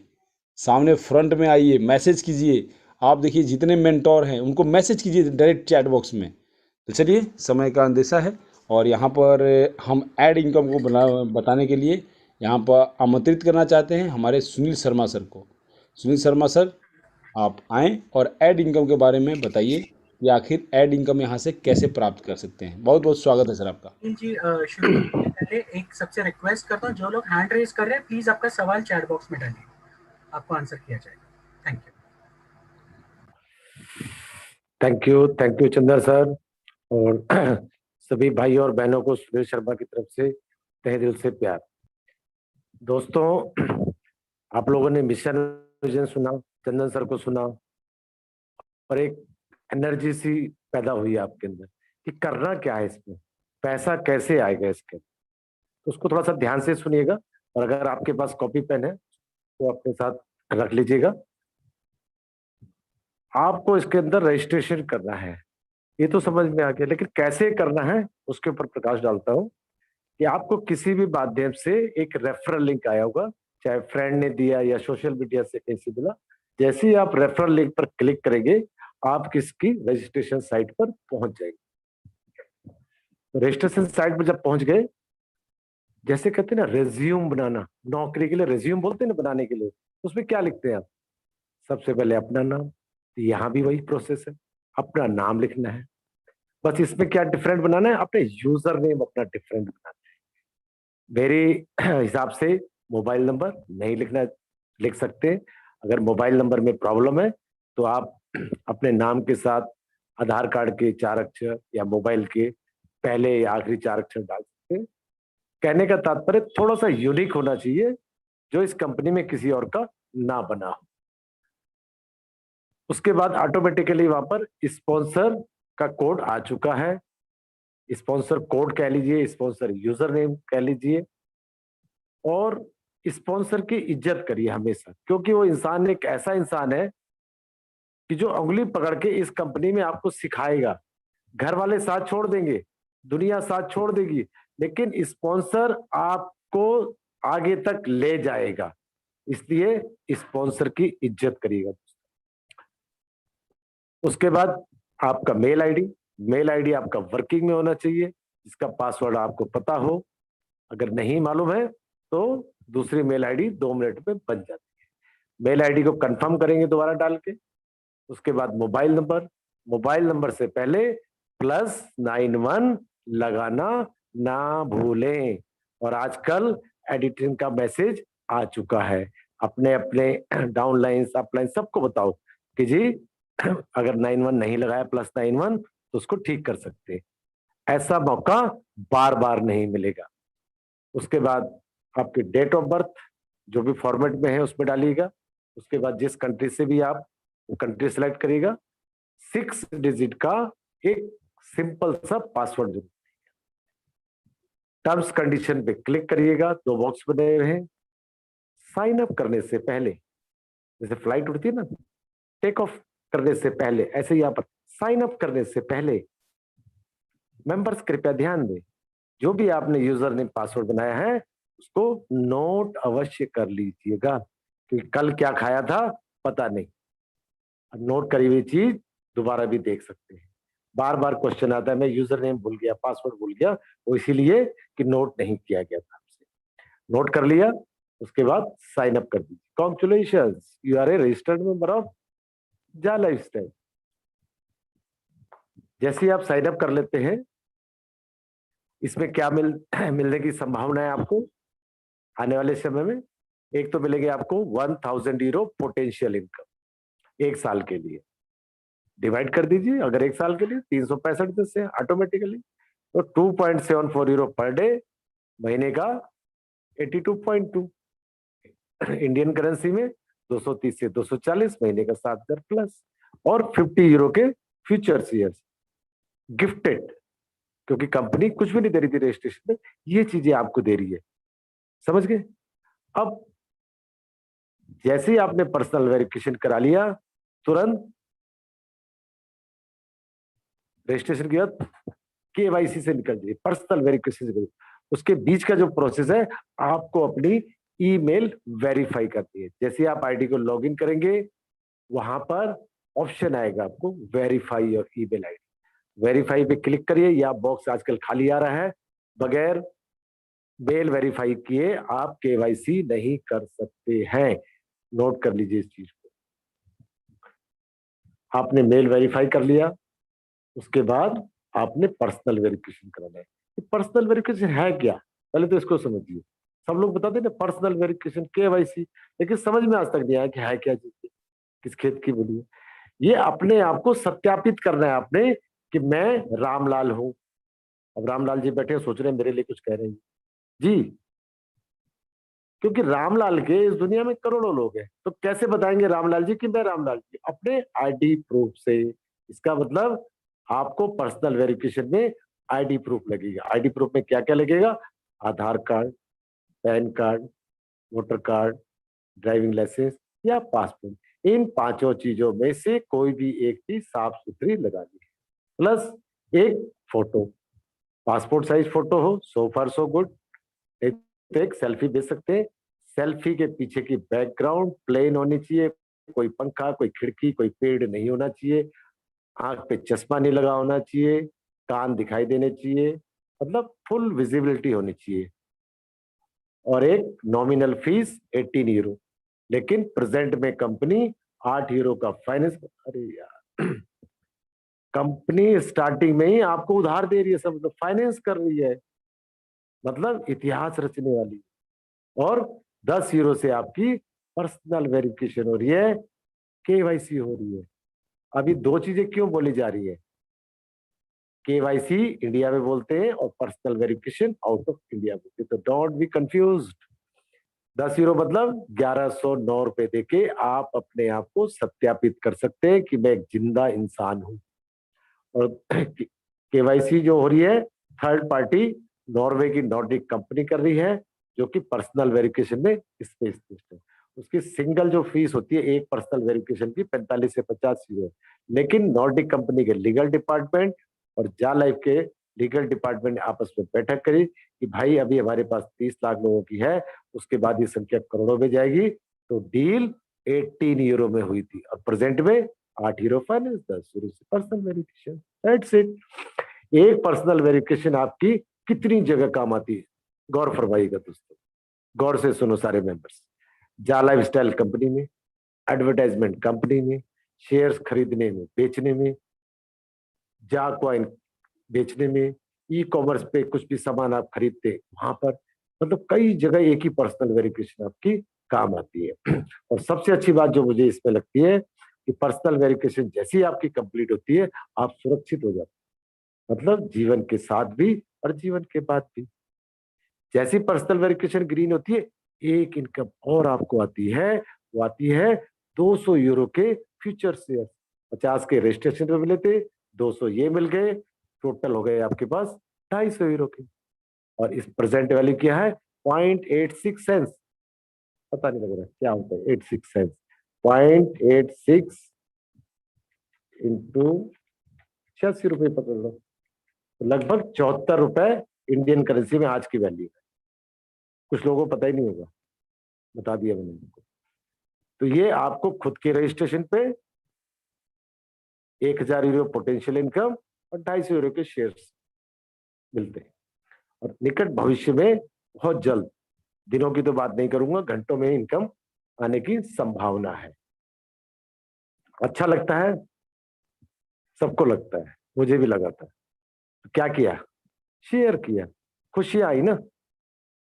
सामने फ्रंट में आइए, मैसेज कीजिए। आप देखिए जितने मेंटोर हैं उनको मैसेज कीजिए डायरेक्ट चैट बॉक्स में। तो चलिए, समय का अंदेशा है और यहाँ पर हम ऐड इनकम को बताने के लिए यहाँ पर आमंत्रित करना चाहते हैं हमारे सुनील शर्मा सर को। सुनील शर्मा सर, आप आएँ और ऐड इनकम के बारे में बताइए कि आखिर ऐड इनकम यहाँ से कैसे प्राप्त कर सकते हैं। बहुत बहुत स्वागत है सर आपका। जी शुरू करने से पहले एक सबसे रिक्वेस्ट करता हूँ, जो लोग हैंड रेज कर रहे हैं प्लीज आपका सवाल चैट बॉक्स में डालिए, आपको आंसर किया जाएगा। Thank you. Thank you Chandar sir, और सभी भाई और बहनों को सुनील शर्मा की तरफ से तहे दिल से प्यार। दोस्तों, आप लोगों ने मिशन विजन सुना, चंदन सर को सुना, और एक एनर्जी सी पैदा हुई आपके अंदर कि करना क्या है इसमें, पैसा कैसे आएगा इसके, तो उसको थोड़ा सा ध्यान से सुनिएगा। और अगर आपके पास कॉपी पेन है तो अपने साथ रख लीजिएगा। आपको इसके अंदर रजिस्ट्रेशन करना है, ये तो समझ में आ गया, लेकिन कैसे करना है उसके ऊपर प्रकाश डालता हूँ। कि आपको किसी भी माध्यम से एक रेफरल लिंक आया होगा, चाहे फ्रेंड ने दिया या सोशल मीडिया से कहीं से मिला। जैसे ही आप रेफरल लिंक पर क्लिक करेंगे आप किसकी रजिस्ट्रेशन साइट पर पहुंच जाएंगे। तो रजिस्ट्रेशन साइट पर जब पहुंच गए, जैसे कहते हैं ना रेज्यूम बनाना, नौकरी के लिए रेज्यूम बोलते हैं ना बनाने के लिए, उसमें क्या लिखते हैं आप? सबसे पहले अपना नाम, तो यहाँ भी वही प्रोसेस है, अपना नाम लिखना है। बस इसमें क्या डिफरेंट बनाना है, अपने यूजर नेम अपना डिफरेंट बनाना है। मेरे हिसाब से मोबाइल नंबर नहीं लिखना, लिख सकते। अगर मोबाइल नंबर में प्रॉब्लम है तो आप अपने नाम के साथ आधार कार्ड के 4 अक्षर या मोबाइल के पहले या आखिरी 4 अक्षर डाल सकते हैं। कहने का तात्पर्य थोड़ा सा यूनिक होना चाहिए, जो इस कंपनी में किसी और का ना बना हो। उसके बाद ऑटोमेटिकली वहां पर स्पॉन्सर का कोड आ चुका है। स्पॉन्सर कोड कह लीजिए, स्पॉन्सर यूजर नेम कह लीजिए, और स्पॉन्सर की इज्जत करिए हमेशा, क्योंकि वो इंसान एक ऐसा इंसान है कि जो उंगली पकड़ के इस कंपनी में आपको सिखाएगा। घर वाले साथ छोड़ देंगे, दुनिया साथ छोड़ देगी, लेकिन स्पॉन्सर आपको आगे तक ले जाएगा। इसलिए स्पॉन्सर की इज्जत करिएगा। उसके बाद आपका मेल आईडी आपका वर्किंग में होना चाहिए, जिसका पासवर्ड आपको पता हो। अगर नहीं मालूम है तो दूसरी मेल आईडी 2 मिनट में बन जाती है। मेल आईडी को कंफर्म करेंगे दोबारा डाल के, उसके बाद मोबाइल नंबर से पहले +91 लगाना ना भूलें। और आजकल एडिटिंग का मैसेज आ चुका है, अपने अपने डाउनलाइंस अपलाइन सबको बताओ कि जी अगर 91 नहीं लगाया +91 तो उसको ठीक कर सकते हैं। ऐसा मौका बार बार नहीं मिलेगा। उसके बाद आपकी डेट ऑफ बर्थ जो भी फॉर्मेट में है उसमें डालिएगा। उसके बाद जिस कंट्री से भी आप वो कंट्री सेलेक्ट करिएगा। 6 डिजिट का एक सिंपल सा पासवर्ड जरूर। टर्म्स कंडीशन पे क्लिक करिएगा, 2 बॉक्स बने हुए हैं। साइन अप करने से पहले, जैसे फ्लाइट उड़ती है ना, टेक ऑफ करने से पहले, ऐसे यहाँ पर साइन अप करने से पहले मेंबर्स कृपया ध्यान दें, जो भी आपने यूजर नेम पासवर्ड बनाया है उसको नोट अवश्य कर लीजिएगा, क्योंकि कल क्या खाया था पता नहीं। नोट करी हुई चीज दोबारा भी देख सकते हैं। बार बार क्वेश्चन आता है मैं यूजर नेम भूल गया, पासवर्ड भूल गया, वो इसीलिए कि नोट नहीं किया गया था आपसे। नोट कर लिया, उसके बाद साइन अप कर दीजिए। Congratulations, you are a registered member of जा लाइफस्टाइल। जैसे ही आप साइन अप कर लेते हैं, इसमें क्या मिलने की संभावना है आपको आने वाले समय में? एक तो मिलेंगे आपको 1000 यूरो पोटेंशियल इनकम 1 साल के लिए। डिवाइड कर दीजिए, अगर 1 साल के लिए 365 दिन से ऑटोमेटिकली, तो 2.74 यूरो पर डे, महीने का 82.2, इंडियन करेंसी में 230 से 240, महीने का 7000 प्लस, और 50 यूरो के फ्यूचर शेयर्स गिफ्टेड, क्योंकि कंपनी कुछ भी नहीं दे रही थी रजिस्ट्रेशन में, ये चीजें आपको दे रही है। समझ गए? अब जैसे ही आपने पर्सनल वेरिफिकेशन करा लिया, तुरंत रजिस्ट्रेशन के बाद केवाईसी से निकल जाइए, पर्सनल वेरिफिकेशन से। उसके बीच का जो प्रोसेस है, आपको अपनी ईमेल वेरीफाई करनी है। जैसे आप आईडी को लॉगिन करेंगे, वहां पर ऑप्शन आएगा आपको verify your email ID. Verify पे क्लिक करिए, या बॉक्स आजकल खाली आ रहा है, बगैर मेल वेरीफाई किए आप केवाईसी नहीं कर सकते हैं। नोट कर लीजिए इस चीज को। आपने मेल वेरीफाई कर लिया, उसके बाद आपने पर्सनल वेरिफिकेशन कराना है। पर्सनल वेरिफिकेशन है क्या, पहले तो इसको समझिए। सब लोग बताते हैं ना पर्सनल वेरिफिकेशन केवाईसी, लेकिन समझ में आज तक नहीं आया कि है क्या चीज, किस खेत की बोली है। ये अपने आप को सत्यापित करना है आपने कि मैं रामलाल हूं। अब रामलाल जी बैठे सोच रहे हैं मेरे लिए कुछ कह रहे हैं जी, क्योंकि रामलाल के इस दुनिया में करोड़ों लोग हैं, तो कैसे बताएंगे रामलाल जी कि मैं रामलाल जी? अपने आईडी प्रूफ से। इसका मतलब आपको पर्सनल वेरिफिकेशन में आईडी प्रूफ लगेगा। आईडी प्रूफ में क्या क्या लगेगा? Aadhaar card, PAN card, voter card, driving licence या पासपोर्ट। इन 5 चीजों में से कोई भी एक चीज साफ सुथरी लगानी है, प्लस एक फोटो, पासपोर्ट साइज फोटो हो, सो फार सो गुड। एक सेल्फी भेज सकते हैं। सेल्फी के पीछे की बैकग्राउंड प्लेन होनी चाहिए, कोई पंखा, कोई खिड़की, कोई पेड़ नहीं होना चाहिए, आंख पे चश्मा नहीं लगा होना चाहिए, कान दिखाई देने चाहिए, मतलब फुल विजिबिलिटी होनी चाहिए। और एक नॉमिनल फीस 18 यूरो, लेकिन प्रेजेंट में कंपनी 8 यूरो का फाइनेंस, अरे यार कंपनी स्टार्टिंग में ही आपको उधार दे रही है, सब मतलब फाइनेंस कर रही है, मतलब इतिहास रचने वाली। और 10 यूरो से आपकी पर्सनल वेरिफिकेशन हो रही है, केवाईसी हो रही है। अभी 2 चीजें क्यों बोली जा रही है? केवाईसी इंडिया में बोलते हैं और personal verification out of India बोलते हैं, तो डोंट बी कंफ्यूज्ड। 10 यूरो मतलब 1109 रुपए देके आप अपने आप को सत्यापित कर सकते हैं कि मैं एक जिंदा इंसान हूं। और केवाईसी जो हो रही है, थर्ड पार्टी नॉर्वे की नॉर्डिक कंपनी कर रही है, जो कि पर्सनल वेरिफिकेशन में स्पेशलिस्ट है। उसकी सिंगल जो फीस होती है एक पर्सनल वेरिफिकेशन की 45 से 50 यूरो, लेकिन नॉर्डिक कंपनी के लीगल डिपार्टमेंट और जा लाइफ के लीगल डिपार्टमेंट ने आपस में बैठक करी कि भाई अभी हमारे पास 30 लाख लोगों की है, उसके बाद ये संख्या करोड़ों में जाएगी, तो डील 18 यूरो में हुई थी और प्रेजेंट में 8 यूरो फाइनेंस, 10 यूरो से पर्सनल वेरिफिकेशन। That's it. एक पर्सनल वेरिफिकेशन आपकी कितनी जगह काम आती है? गौर फरमाइएगा दोस्तों, गौर से सुनो सारे मेंबर्स। जा लाइफ स्टाइल कंपनी में, एडवर्टाइजमेंट कंपनी में, शेयर्स खरीदने में बेचने में, जा कॉइन बेचने में, ई कॉमर्स पे कुछ भी सामान आप खरीदते वहां पर, मतलब कई जगह एक ही पर्सनल वेरिफिकेशन आपकी काम आती है। और सबसे अच्छी बात जो मुझे इसमें लगती है कि पर्सनल वेरिफिकेशन जैसी ही आपकी कंप्लीट होती है, आप सुरक्षित हो जाते हैं, मतलब जीवन के साथ भी और जीवन के बाद भी। जैसी पर्सनल वेरिफिकेशन ग्रीन होती है, एक इनकम और आपको आती है, वो आती है 200 यूरो के फ्यूचर शेयर। 50 के रजिस्ट्रेशन पे मिले थे, 200 ये मिल गए, टोटल हो गए आपके पास 250 यूरो के। और इस प्रेजेंट वैल्यू क्या है? 0.86 सेंस। पता नहीं लग रहा क्या होता है 86 सेंस। 0.86 इंटू 86 रुपये पकड़ लो, तो लगभग 74 रुपए इंडियन करेंसी में आज की वैल्यू है। कुछ लोगों को पता ही नहीं होगा, बता दिया मैंने उनको। तो ये आपको खुद के रजिस्ट्रेशन पे 1000 यूरो पोटेंशियल इनकम और 250 यूरो के शेयर्स मिलते हैं। और निकट भविष्य में बहुत जल्द, दिनों की तो बात नहीं करूंगा, घंटों में इनकम आने की संभावना है। अच्छा लगता है, सबको लगता है, मुझे भी लगा था। तो क्या किया? शेयर किया, खुशियां आई ना।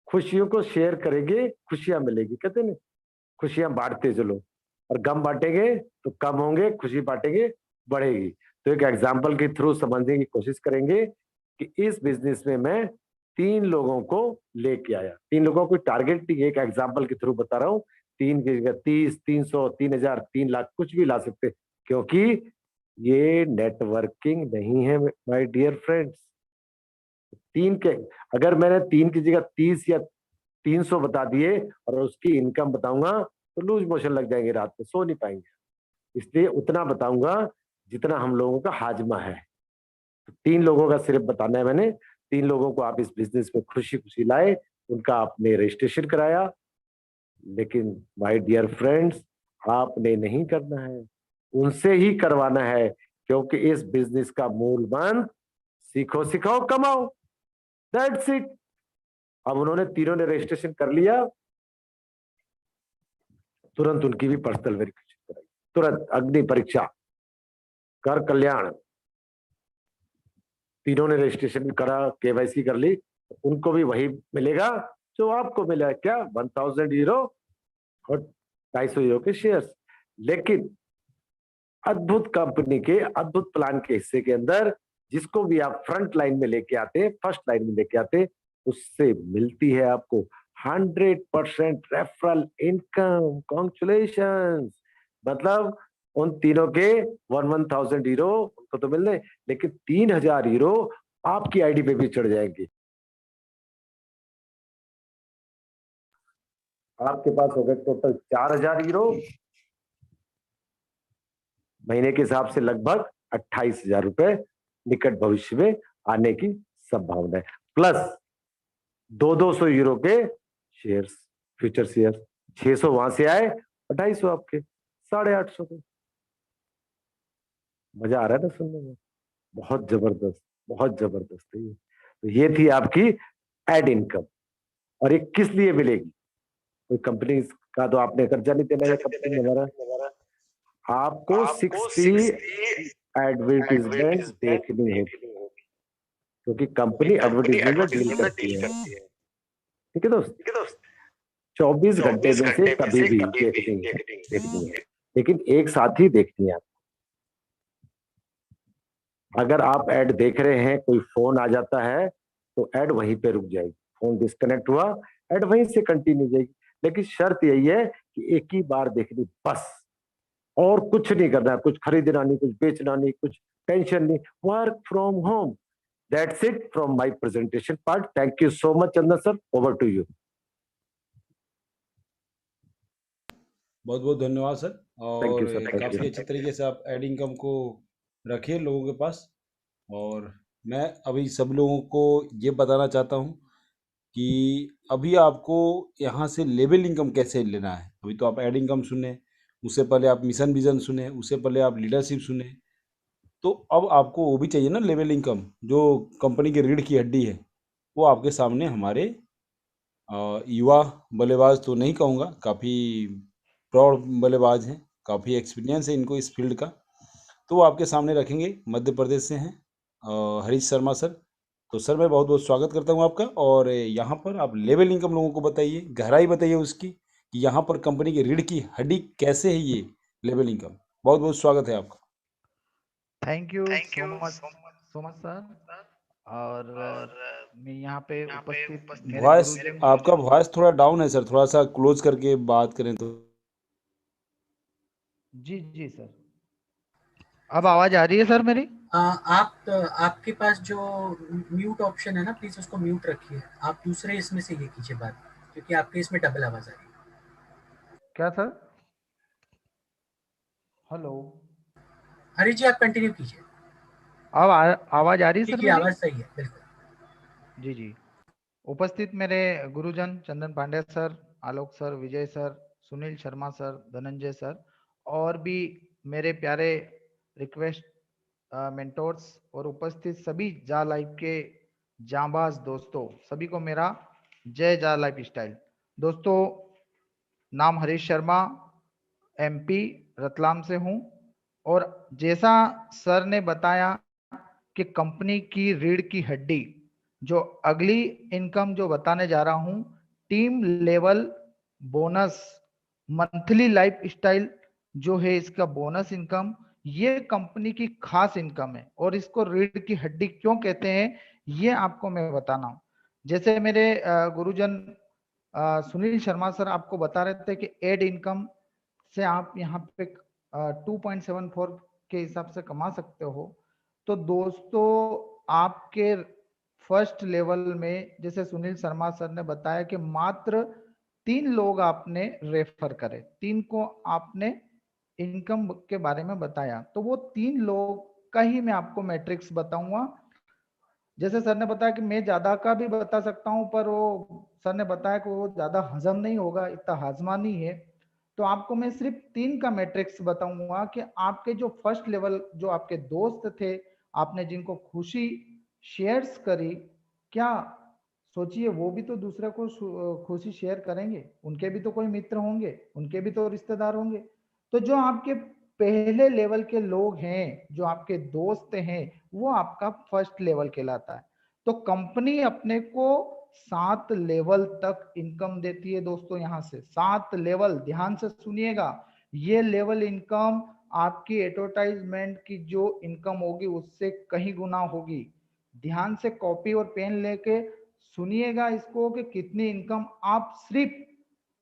खुशियों को शेयर करेंगे, खुशियां मिलेगी, कहते ना, खुशियां बांटते चलो, और गम बांटेंगे तो कम होंगे, खुशी बांटेंगे बढ़ेगी। तो एक एग्जाम्पल के थ्रू समझने की कोशिश करेंगे कि इस बिजनेस में मैं 3 लोगों को लेके आया। 3 लोगों को टारगेट नहीं, एक एग्जाम्पल के थ्रू बता रहा हूँ। 3 की जगह 30, 300, 3000, 3 लाख कुछ भी ला सकते, क्योंकि ये नेटवर्किंग नहीं है माय डियर फ्रेंड्स। 3 के, अगर मैंने 3 की जगह 30 या 300 बता दिए और उसकी इनकम बताऊंगा तो लूज मोशन लग जाएंगे, रात में सो नहीं पाएंगे। इसलिए उतना बताऊंगा जितना हम लोगों का हाजमा है। तो 3 लोगों का सिर्फ बताना है मैंने। 3 लोगों को आप इस बिजनेस में खुशी खुशी लाए, उनका आपने रजिस्ट्रेशन कराया। लेकिन माय डियर फ्रेंड्स, आपने नहीं करना है, उनसे ही करवाना है, क्योंकि इस बिजनेस का मूल मंत्र सीखो, सिखाओ, कमाओ, दैट्स इट। अब उन्होंने तीनों ने रजिस्ट्रेशन कर लिया, तुरंत उनकी भी पर्सनल वेरिफिकेशन कराई, तुरंत अग्नि परीक्षा, कर कल्याण। तीनों ने रजिस्ट्रेशन करा, केवाईसी कर ली, उनको भी वही मिलेगा जो आपको मिला है। क्या? 1000 यूरो और 250 यूरो के शेयर्स। लेकिन अद्भुत कंपनी के अद्भुत प्लान के हिस्से के अंदर जिसको भी आप फ्रंट लाइन में लेके आते, फर्स्ट लाइन में लेके आते, उससे मिलती है आपको 100% रेफरल इनकम। कॉन्ग्रेचुलेशन। मतलब उन तीनों के 1000 यूरो उनको तो मिल रहे, लेकिन 3000 यूरो आपकी आईडी पे भी चढ़ जाएंगे। आपके पास हो गए टोटल 4000 यूरो, महीने के हिसाब से लगभग 28,000 रुपए निकट भविष्य में आने की संभावना है। प्लस 200 यूरो के शेयर्स, फ्यूचर शेयर, 600 वहां से आए और 250 आपके, 850 के। मजा आ रहा है ना सुनने में? बहुत जबरदस्त, बहुत जबरदस्त है ये। तो ये थी आपकी एड इनकम। और ये किस लिए मिलेगी? कोई कंपनी का तो आपने कर्जा नहीं देना है कंपनी में, आपको 60 एडवर्टीजमेंट देखनी होगी, क्योंकि कंपनी एडवर्टीजमेंट में डील करती है। ठीक है दोस्त? 24 घंटे में से कभी भी देखनी है, लेकिन एक साथ ही देखनी है। अगर आप ऐड देख रहे हैं, कोई फोन आ जाता है तो ऐड वहीं पे रुक जाएगी। फोन डिस्कनेक्ट हुआ, ऐड वहीं से कंटिन्यू जाएगी। लेकिन शर्त यही है कि एक ही बार देखनी बस, और कुछ नहीं करना, कुछ खरीदना नहीं, कुछ बेचना नहीं, कुछ टेंशन नहीं। Work from home, that's it from my presentation part. Thank you so much Chandan sir, over to you. बहुत बहुत धन्यवाद सर। Thank you, और sir. Thank काफ़ी you. अच्छे तरीके से आप एड इनकम को रखे लोगों के पास। और मैं अभी सब लोगों को ये बताना चाहता हूँ कि अभी आपको यहाँ से लेवल इनकम कैसे लेना है। अभी तो आप एड इनकम सुने, उससे पहले आप मिशन विजन सुने, उससे पहले आप लीडरशिप सुने। तो अब आपको वो भी चाहिए ना लेवल इनकम, जो कंपनी की रीढ़ की हड्डी है, वो आपके सामने हमारे युवा बल्लेबाज तो नहीं कहूँगा, काफ़ी प्रौढ़ बल्लेबाज हैं, काफ़ी एक्सपीरियंस है इनको इस फील्ड का। तो वो आपके सामने रखेंगे, मध्य प्रदेश से हैं हरीश शर्मा सर। तो सर मैं बहुत बहुत स्वागत करता हूँ आपका। और यहाँ पर आप लेवल इनकम लोगों को बताइए, गहराई बताइए उसकी, कि यहाँ पर कंपनी की रीढ़ की हड्डी कैसे है ये लेवल इनकम। बहुत बहुत स्वागत है आपका। Thank you so much sir. और मैं यहाँ पे उपस्थित मेरे वॉइस गुरुजन। आपका वॉइस थोड़ा डाउन है सर, थोड़ा सा क्लोज करके बात करें तो। जी जी सर, अब आवाज आ रही है सर मेरी? आपके पास जो म्यूट ऑप्शन है ना, प्लीज उसको म्यूट रखिए। आप दूसरे इसमें से ये कीजिए बात, क्योंकि आपके इसमें डबल आवाज आ रही है। क्या सर? हेलो, हरी जी आप कंटिन्यू कीजिए। अब आवाज आ रही है सर ठीक है, मेरी? आवाज सही है बिल्कुल। जी जी। उपस्थित मेरे गुरुजन Chandan Pandey sir, Alok sir, Vijay sir, Sunil Sharma sir, Dhananjay sir, और भी मेरे प्यारे रिक्वेस्ट मेंटोर्स और उपस्थित सभी जा लाइफ के जांबाज दोस्तों, सभी को मेरा जय जा लाइफ स्टाइल। दोस्तों, नाम हरीश शर्मा, एमपी रतलाम से हूं। और जैसा सर ने बताया कि कंपनी की रीढ़ की हड्डी, जो अगली इनकम जो बताने जा रहा हूं, team level bonus monthly life style जो है, इसका बोनस इनकम, ये कंपनी की खास इनकम है। और इसको रीढ़ की हड्डी क्यों कहते हैं, ये आपको मैं बताना हूं। जैसे मेरे गुरुजन सुनील शर्मा सर आपको बता रहे थे कि एड इनकम से आप यहाँ पे 2.74 के हिसाब से कमा सकते हो। तो दोस्तों, आपके फर्स्ट लेवल में, जैसे सुनील शर्मा सर ने बताया कि मात्र 3 लोग आपने रेफर करे, 3 को आपने इनकम के बारे में बताया, तो वो 3 लोग का ही मैं आपको मैट्रिक्स बताऊंगा। जैसे सर ने बताया कि मैं ज्यादा का भी बता सकता हूं, पर वो सर ने बताया कि वो ज्यादा हजम नहीं होगा, इतना हाजमा नहीं है। तो आपको मैं सिर्फ 3 का मैट्रिक्स बताऊंगा कि आपके जो फर्स्ट लेवल, जो आपके दोस्त थे, आपने जिनको खुशी शेयर्स करी, क्या सोचिए वो भी तो दूसरे को खुशी शेयर करेंगे, उनके भी तो कोई मित्र होंगे, उनके भी तो रिश्तेदार होंगे। तो जो आपके पहले लेवल के लोग हैं, जो आपके दोस्त हैं, वो आपका फर्स्ट लेवल कहलाता है। तो कंपनी अपने को 7 लेवल तक इनकम देती है दोस्तों। यहां से 7 लेवल, ध्यान से सुनिएगा, ये लेवल इनकम आपकी एडवर्टाइजमेंट की जो इनकम होगी उससे कहीं गुना होगी। ध्यान से कॉपी और पेन लेके सुनिएगा इसको कि कितनी इनकम आप सिर्फ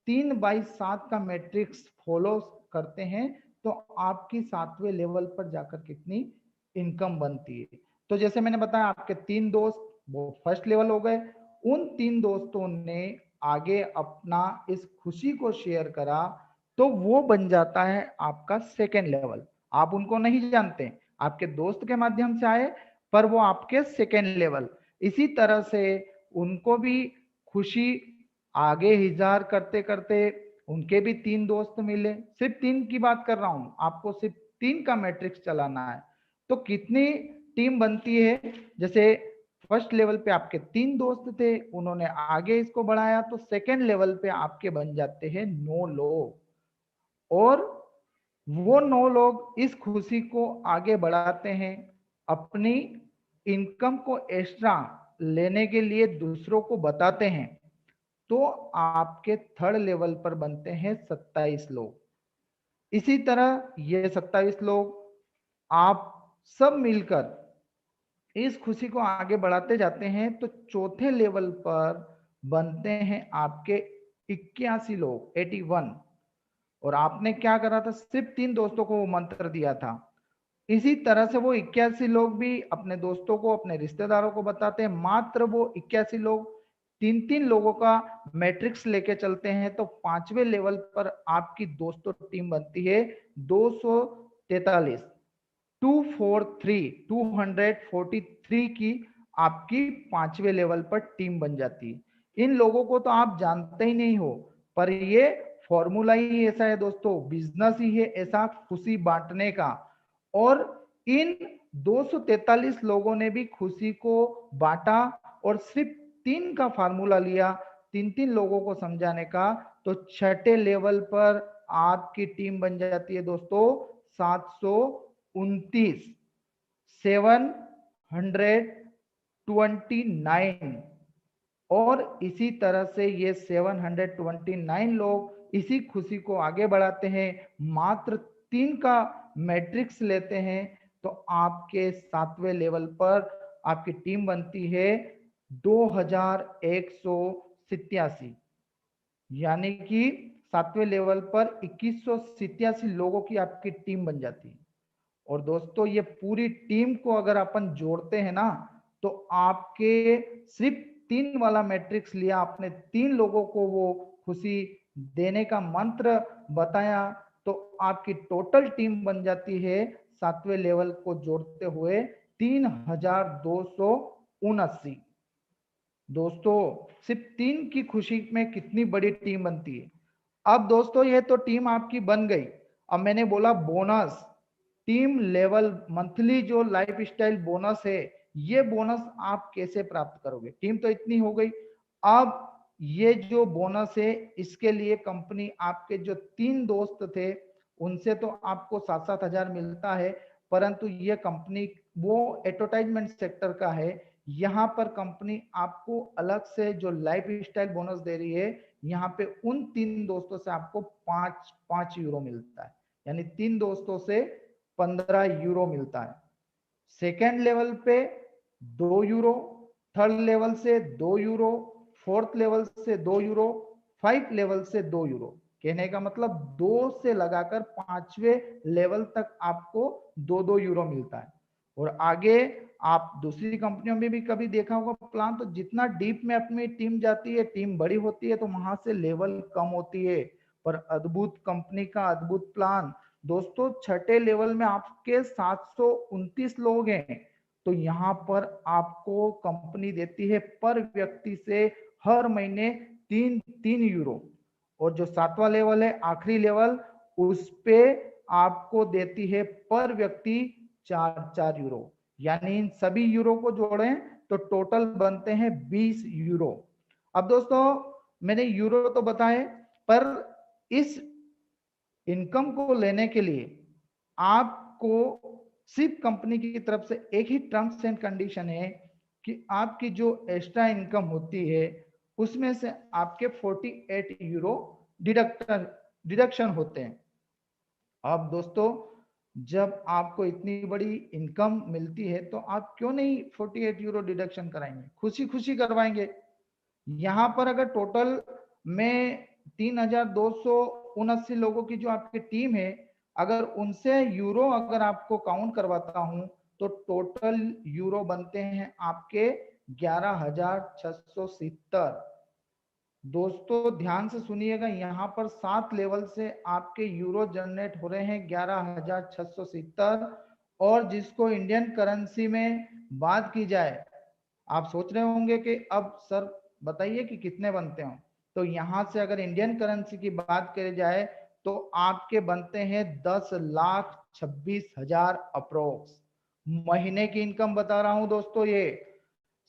3/7 का मैट्रिक्स फॉलो करते हैं तो आपकी 7वें लेवल पर जाकर कितनी इनकम बनती है। तो जैसे मैंने बताया, आपके 3 दोस्त वो फर्स्ट लेवल हो गए। उन 3 दोस्तों ने आगे अपना इस खुशी को शेयर करा, तो वो बन जाता है आपका सेकेंड लेवल। आप उनको नहीं जानते, आपके दोस्त के माध्यम से आए, पर वो आपके सेकेंड लेवल। इसी तरह से उनको भी खुशी आगे इजहार करते करते उनके भी 3 दोस्त मिले। सिर्फ 3 की बात कर रहा हूं, आपको सिर्फ 3 का मैट्रिक्स चलाना है। तो कितनी टीम बनती है, जैसे फर्स्ट लेवल पे आपके 3 दोस्त थे, उन्होंने आगे इसको बढ़ाया, तो सेकेंड लेवल पे आपके बन जाते हैं 9 लोग। और वो 9 लोग इस खुशी को आगे बढ़ाते हैं, अपनी इनकम को एक्स्ट्रा लेने के लिए दूसरों को बताते हैं। तो आपके थर्ड लेवल पर बनते हैं 27 लोग। इसी तरह ये 27 लोग आप सब मिलकर इस खुशी को आगे बढ़ाते जाते हैं, तो चौथे लेवल पर बनते हैं आपके 81 लोग, 81। और आपने क्या करा था, सिर्फ 3 दोस्तों को वो मंत्र दिया था। इसी तरह से वो 81 लोग भी अपने दोस्तों को, अपने रिश्तेदारों को बताते हैं। मात्र वो 81 लोग 3-3 लोगों का मैट्रिक्स लेके चलते हैं, तो 5वें लेवल पर आपकी दोस्तों टीम बनती है 243, 243 की आपकी 5वें लेवल पर टीम बन जाती है। इन लोगों को तो आप जानते ही नहीं हो, पर ये फॉर्मूला ही ऐसा है दोस्तों, बिजनेस ही है ऐसा खुशी बांटने का। और इन 243 लोगों ने भी खुशी को बांटा और सिर्फ 3 का फार्मूला लिया, तीन लोगों को समझाने का, तो छठे लेवल पर आपकी टीम बन जाती है दोस्तों 729, 729। और इसी तरह से ये 729 लोग इसी खुशी को आगे बढ़ाते हैं, मात्र 3 का मैट्रिक्स लेते हैं, तो आपके 7वें लेवल पर आपकी टीम बनती है 2187, यानी कि 7वें लेवल पर 2187 लोगों की आपकी टीम बन जाती है। और दोस्तों ये पूरी टीम को अगर अपन जोड़ते हैं ना, तो आपके सिर्फ 3 वाला मैट्रिक्स लिया आपने, 3 लोगों को वो खुशी देने का मंत्र बताया, तो आपकी टोटल टीम बन जाती है 7वें लेवल को जोड़ते हुए 3279। दोस्तों सिर्फ 3 की खुशी में कितनी बड़ी टीम बनती है। अब दोस्तों ये तो टीम आपकी बन गई। अब मैंने बोला बोनस, टीम लेवल मंथली जो लाइफ स्टाइल बोनस है, ये बोनस आप कैसे प्राप्त करोगे। टीम तो इतनी हो गई, अब ये जो बोनस है इसके लिए कंपनी आपके जो 3 दोस्त थे उनसे तो आपको 7-7 हजार मिलता है, परंतु ये कंपनी वो एडवर्टाइजमेंट सेक्टर का है, यहाँ पर कंपनी आपको अलग से जो लाइफ स्टाइल बोनस दे रही है, यहाँ पे उन 3 दोस्तों से आपको 5 यूरो मिलता है, यानी 3 दोस्तों से 15 यूरो मिलता है। सेकेंड लेवल पे 2 यूरो, थर्ड लेवल से 2 यूरो, फोर्थ लेवल से 2 यूरो, 5 लेवल से 2 यूरो। कहने का मतलब 2 से लगाकर 5वें लेवल तक आपको 2-2 यूरो मिलता है। और आगे आप दूसरी कंपनियों में भी कभी देखा होगा प्लान, तो जितना डीप में अपनी टीम जाती है, टीम बड़ी होती है, तो वहां से लेवल कम होती है। पर अद्भुत कंपनी का अद्भुत प्लान दोस्तों, छठे लेवल में आपके 729 लोग हैं, तो यहाँ पर आपको कंपनी देती है पर व्यक्ति से हर महीने 3 यूरो। और जो 7वां लेवल है, आखिरी लेवल, उस पे आपको देती है पर व्यक्ति 4 यूरो। यानी इन सभी यूरो को जोड़ें तो टोटल बनते हैं 20 यूरो। अब दोस्तों मैंने यूरो तो बताए, पर इस इनकम को लेने के लिए आपको सिर्फ कंपनी की तरफ से एक ही टर्म्स एंड कंडीशन है कि आपकी जो एक्स्ट्रा इनकम होती है उसमें से आपके 48 यूरो डिडक्शन होते हैं। अब दोस्तों जब आपको इतनी बड़ी इनकम मिलती है तो आप क्यों नहीं 48 यूरो डिडक्शन कराएंगे, खुशी खुशी करवाएंगे। यहाँ पर अगर टोटल में 3279 लोगों की जो आपकी टीम है, अगर उनसे यूरो अगर आपको काउंट करवाता हूं, तो टोटल यूरो बनते हैं आपके 11,670। दोस्तों ध्यान से सुनिएगा, यहाँ पर 7 लेवल से आपके यूरो जनरेट हो रहे हैं 11,670। और जिसको इंडियन करेंसी में बात की जाए, आप सोच रहे होंगे कि अब सर बताइए कि कितने बनते हो, तो यहाँ से अगर इंडियन करेंसी की बात करी जाए तो आपके बनते हैं 10,26,000 अप्रोक्स महीने की इनकम बता रहा हूं दोस्तों। ये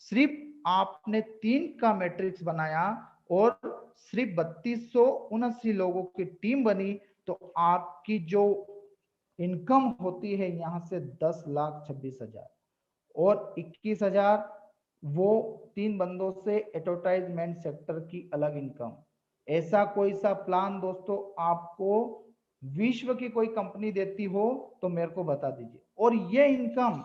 सिर्फ आपने 3 का मैट्रिक्स बनाया और सिर्फ 3279 लोगों की टीम बनी, तो आपकी जो इनकम होती है यहाँ से 10,26,000 और 21,000 वो 3 बंदों से एडवर्टाइजमेंट सेक्टर की अलग इनकम। ऐसा कोई सा प्लान दोस्तों आपको विश्व की कोई कंपनी देती हो तो मेरे को बता दीजिए। और ये इनकम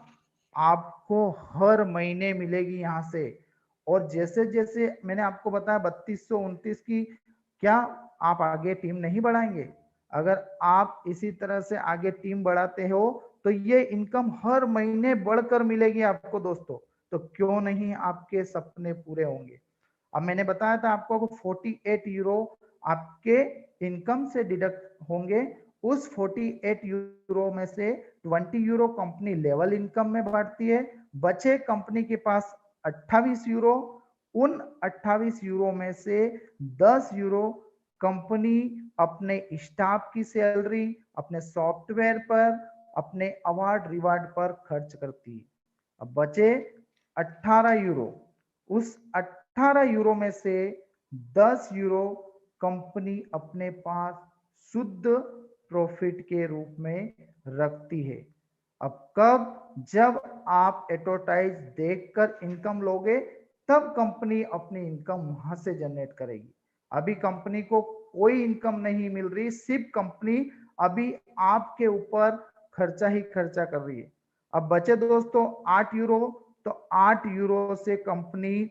आपको हर महीने मिलेगी यहाँ से। और जैसे जैसे मैंने आपको बताया 3229 की, क्या आप आगे टीम नहीं बढ़ाएंगे? अगर आप इसी तरह से आगे टीम बढ़ाते हो तो ये इनकम हर महीने बढ़कर मिलेगी आपको दोस्तों। तो क्यों नहीं आपके सपने पूरे होंगे। अब मैंने बताया था आपको 48 यूरो आपके इनकम से डिडक्ट होंगे। उस 48 यूरो में से 20 यूरो कंपनी लेवल इनकम में बांटती है, बचे कंपनी के पास 28 यूरो। उन 28 यूरो में से 10 यूरो कंपनी अपने स्टाफ की सैलरी, अपने सॉफ्टवेयर पर, अपने अवार्ड रिवार्ड पर खर्च करती है। अब बचे 18 यूरो। उस 18 यूरो में से 10 यूरो कंपनी अपने पास शुद्ध प्रॉफिट के रूप में रखती है। अब कब, जब आप एडवर्टाइज देखकर इनकम लोगे तब कंपनी अपनी इनकम वहां से जनरेट करेगी। अभी कंपनी को कोई इनकम नहीं मिल रही, सिर्फ कंपनी अभी आपके ऊपर खर्चा ही खर्चा कर रही है। अब बचे दोस्तों 8 यूरो, तो 8 यूरो से company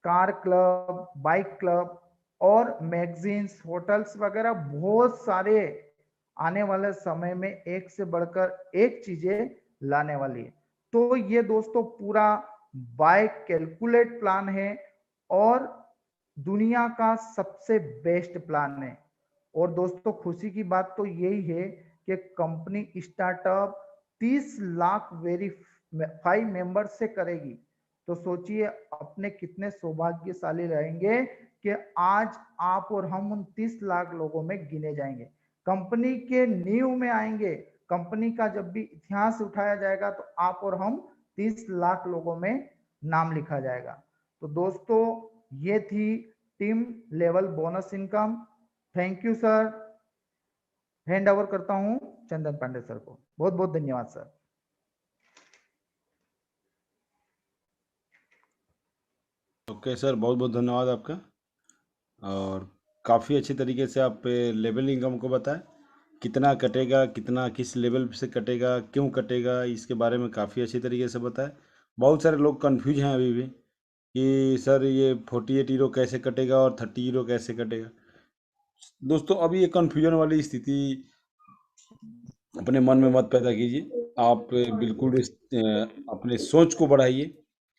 car club, bike club और मैगजीन्स, होटल्स वगैरह बहुत सारे आने वाले समय में एक से बढ़कर एक चीजें लाने वाली है। तो ये दोस्तों पूरा बाय कैलकुलेट प्लान है और दुनिया का सबसे बेस्ट प्लान है। और दोस्तों खुशी की बात तो यही है कि company startup 30 lakh verify member से करेगी। तो सोचिए अपने कितने सौभाग्यशाली रहेंगे कि आज आप और हम उन 30 लाख लोगों में गिने जाएंगे, कंपनी के नींव में आएंगे। कंपनी का जब भी इतिहास उठाया जाएगा तो आप और हम 30 लाख लोगों में नाम लिखा जाएगा। तो दोस्तों ये थी team level bonus income. Thank you sir. Hand over करता हूं चंदन पांडे सर को। बहुत बहुत धन्यवाद सर। ओके सर, बहुत बहुत धन्यवाद आपका। और काफ़ी अच्छे तरीके से आप लेवल इनकम को बताएं, कितना कटेगा, कितना किस लेवल से कटेगा, क्यों कटेगा, इसके बारे में काफ़ी अच्छे तरीके से बताएं। बहुत सारे लोग कंफ्यूज हैं अभी भी कि सर ये 48 यूरो कैसे कटेगा और 30 यूरो कैसे कटेगा। दोस्तों अभी ये कन्फ्यूजन वाली स्थिति अपने मन में मत पैदा कीजिए। आप बिल्कुल अपने सोच को बढ़ाइए,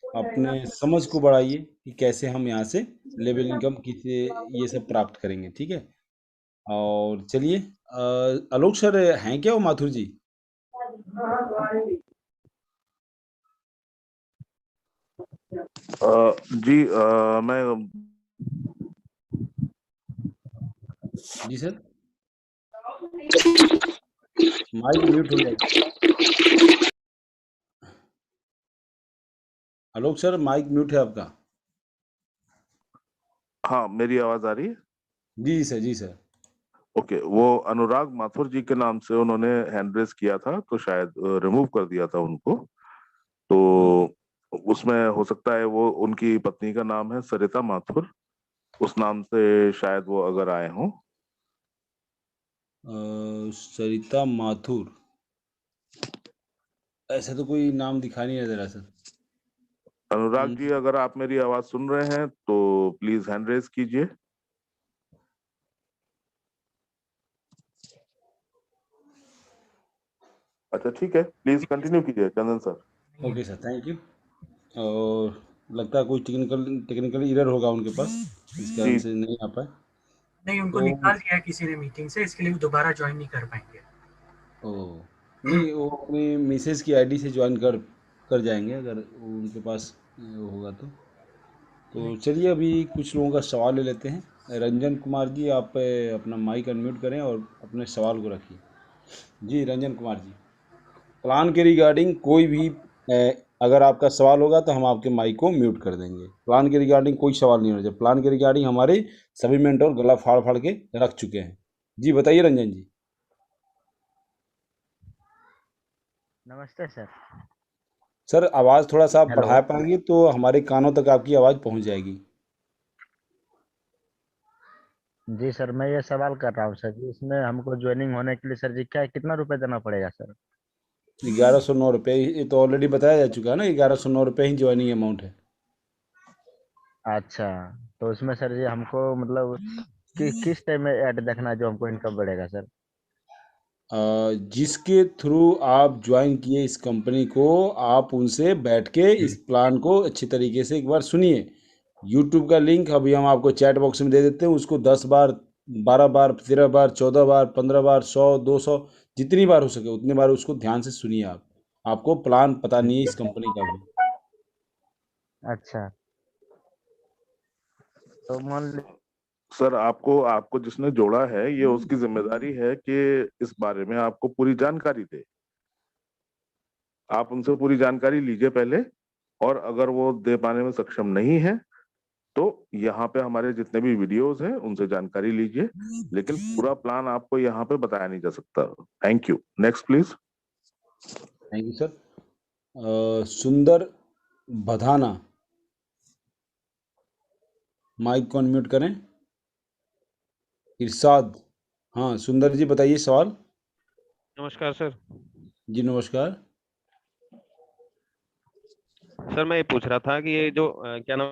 अपने समझ को बढ़ाइए कि कैसे हम यहाँ से लेवल इनकम किसे ये सब प्राप्त करेंगे। ठीक है। और चलिए, आलोक सर हैं क्या वो माथुर जी? जी मैं जी सर, माइक म्यूट हो जाएगा। आलोक सर माइक म्यूट है आपका। हाँ, मेरी आवाज आ रही है? जी सर, जी सर। ओके, वो अनुराग माथुर जी के नाम से उन्होंने हैंड रेस किया था, तो शायद रिमूव कर दिया था उनको। तो उसमें हो सकता है वो उनकी पत्नी का नाम है सरिता माथुर, उस नाम से शायद वो अगर आए हों। सरिता माथुर, ऐसा तो कोई नाम दिखा नहीं दे रहा सर। अनुराग जी, अगर आप मेरी आवाज सुन रहे हैं तो प्लीज हैंड रेस कीजिए। अच्छा ठीक है, प्लीज कंटिन्यू कीजिए Chandan sir. Okay sir, thank you. और लगता है कोई टेक्निकल एरर होगा उनके पास, इस कारण जी से नहीं आ पाए। नहीं, उनको तो निकाल दिया है किसी ने मीटिंग से, इसके लिए वो दोबारा ज्वाइन नहीं कर पाएंगे। ओ नहीं, वो अपनी मिसेज की आईडी से ज्वाइन कर कर जाएंगे अगर उनके पास होगा तो चलिए अभी कुछ लोगों का सवाल ले लेते हैं। रंजन कुमार जी, आप अपना माइक अनम्यूट करें और अपने सवाल को रखिए। जी रंजन कुमार जी, प्लान के रिगार्डिंग कोई भी अगर आपका सवाल होगा तो हम आपके माइक को म्यूट कर देंगे। प्लान के रिगार्डिंग कोई सवाल नहीं होना चाहिए। प्लान के रिगार्डिंग हमारे सभी मेंटोर गला फाड़ फाड़ के रख चुके हैं। जी बताइए रंजन जी। नमस्ते सर। सर आवाज़ थोड़ा सा आप हेलो। बढ़ा पाएंगे तो हमारे कानों तक आपकी आवाज़ पहुंच जाएगी। जी सर, मैं ये सवाल कर रहा हूँ सर जी, इसमें हमको ज्वाइनिंग होने के लिए सर जी क्या कितना रुपए देना पड़ेगा सर? 1109 रुपये, ये तो ऑलरेडी बताया जा चुका है ना, 1109 रुपये ही ज्वाइनिंग अमाउंट है। अच्छा, तो उसमें सर जी हमको मतलब किस टाइम में ऐड देखना है जो हमको इनकम बढ़ेगा सर? जिसके थ्रू आप ज्वाइन किए इस कंपनी को, आप उनसे बैठ के इस प्लान को अच्छी तरीके से एक बार सुनिए। यूट्यूब का लिंक अभी हम आपको चैट बॉक्स में दे देते हैं, उसको 10 बार, 12 बार, 13 बार, 14 बार, 15 बार, 100, 200 जितनी बार हो सके उतनी बार उसको ध्यान से सुनिए। आपको प्लान पता नहीं है इस कंपनी का भी। अच्छा, तो मान ली सर, आपको आपको जिसने जोड़ा है ये उसकी जिम्मेदारी है कि इस बारे में आपको पूरी जानकारी दे। आप उनसे पूरी जानकारी लीजिए पहले, और अगर वो दे पाने में सक्षम नहीं है तो यहाँ पे हमारे जितने भी वीडियोस हैं उनसे जानकारी लीजिए, लेकिन पूरा प्लान आपको यहाँ पे बताया नहीं जा सकता। Thank you. Next please. Thank you sir. सुंदर बधाना, माइक को अनम्यूट करें। इरशाद, हाँ सुंदर जी बताइए सवाल। नमस्कार सर। जी नमस्कार। सर मैं ये पूछ रहा था कि ये जो क्या नाम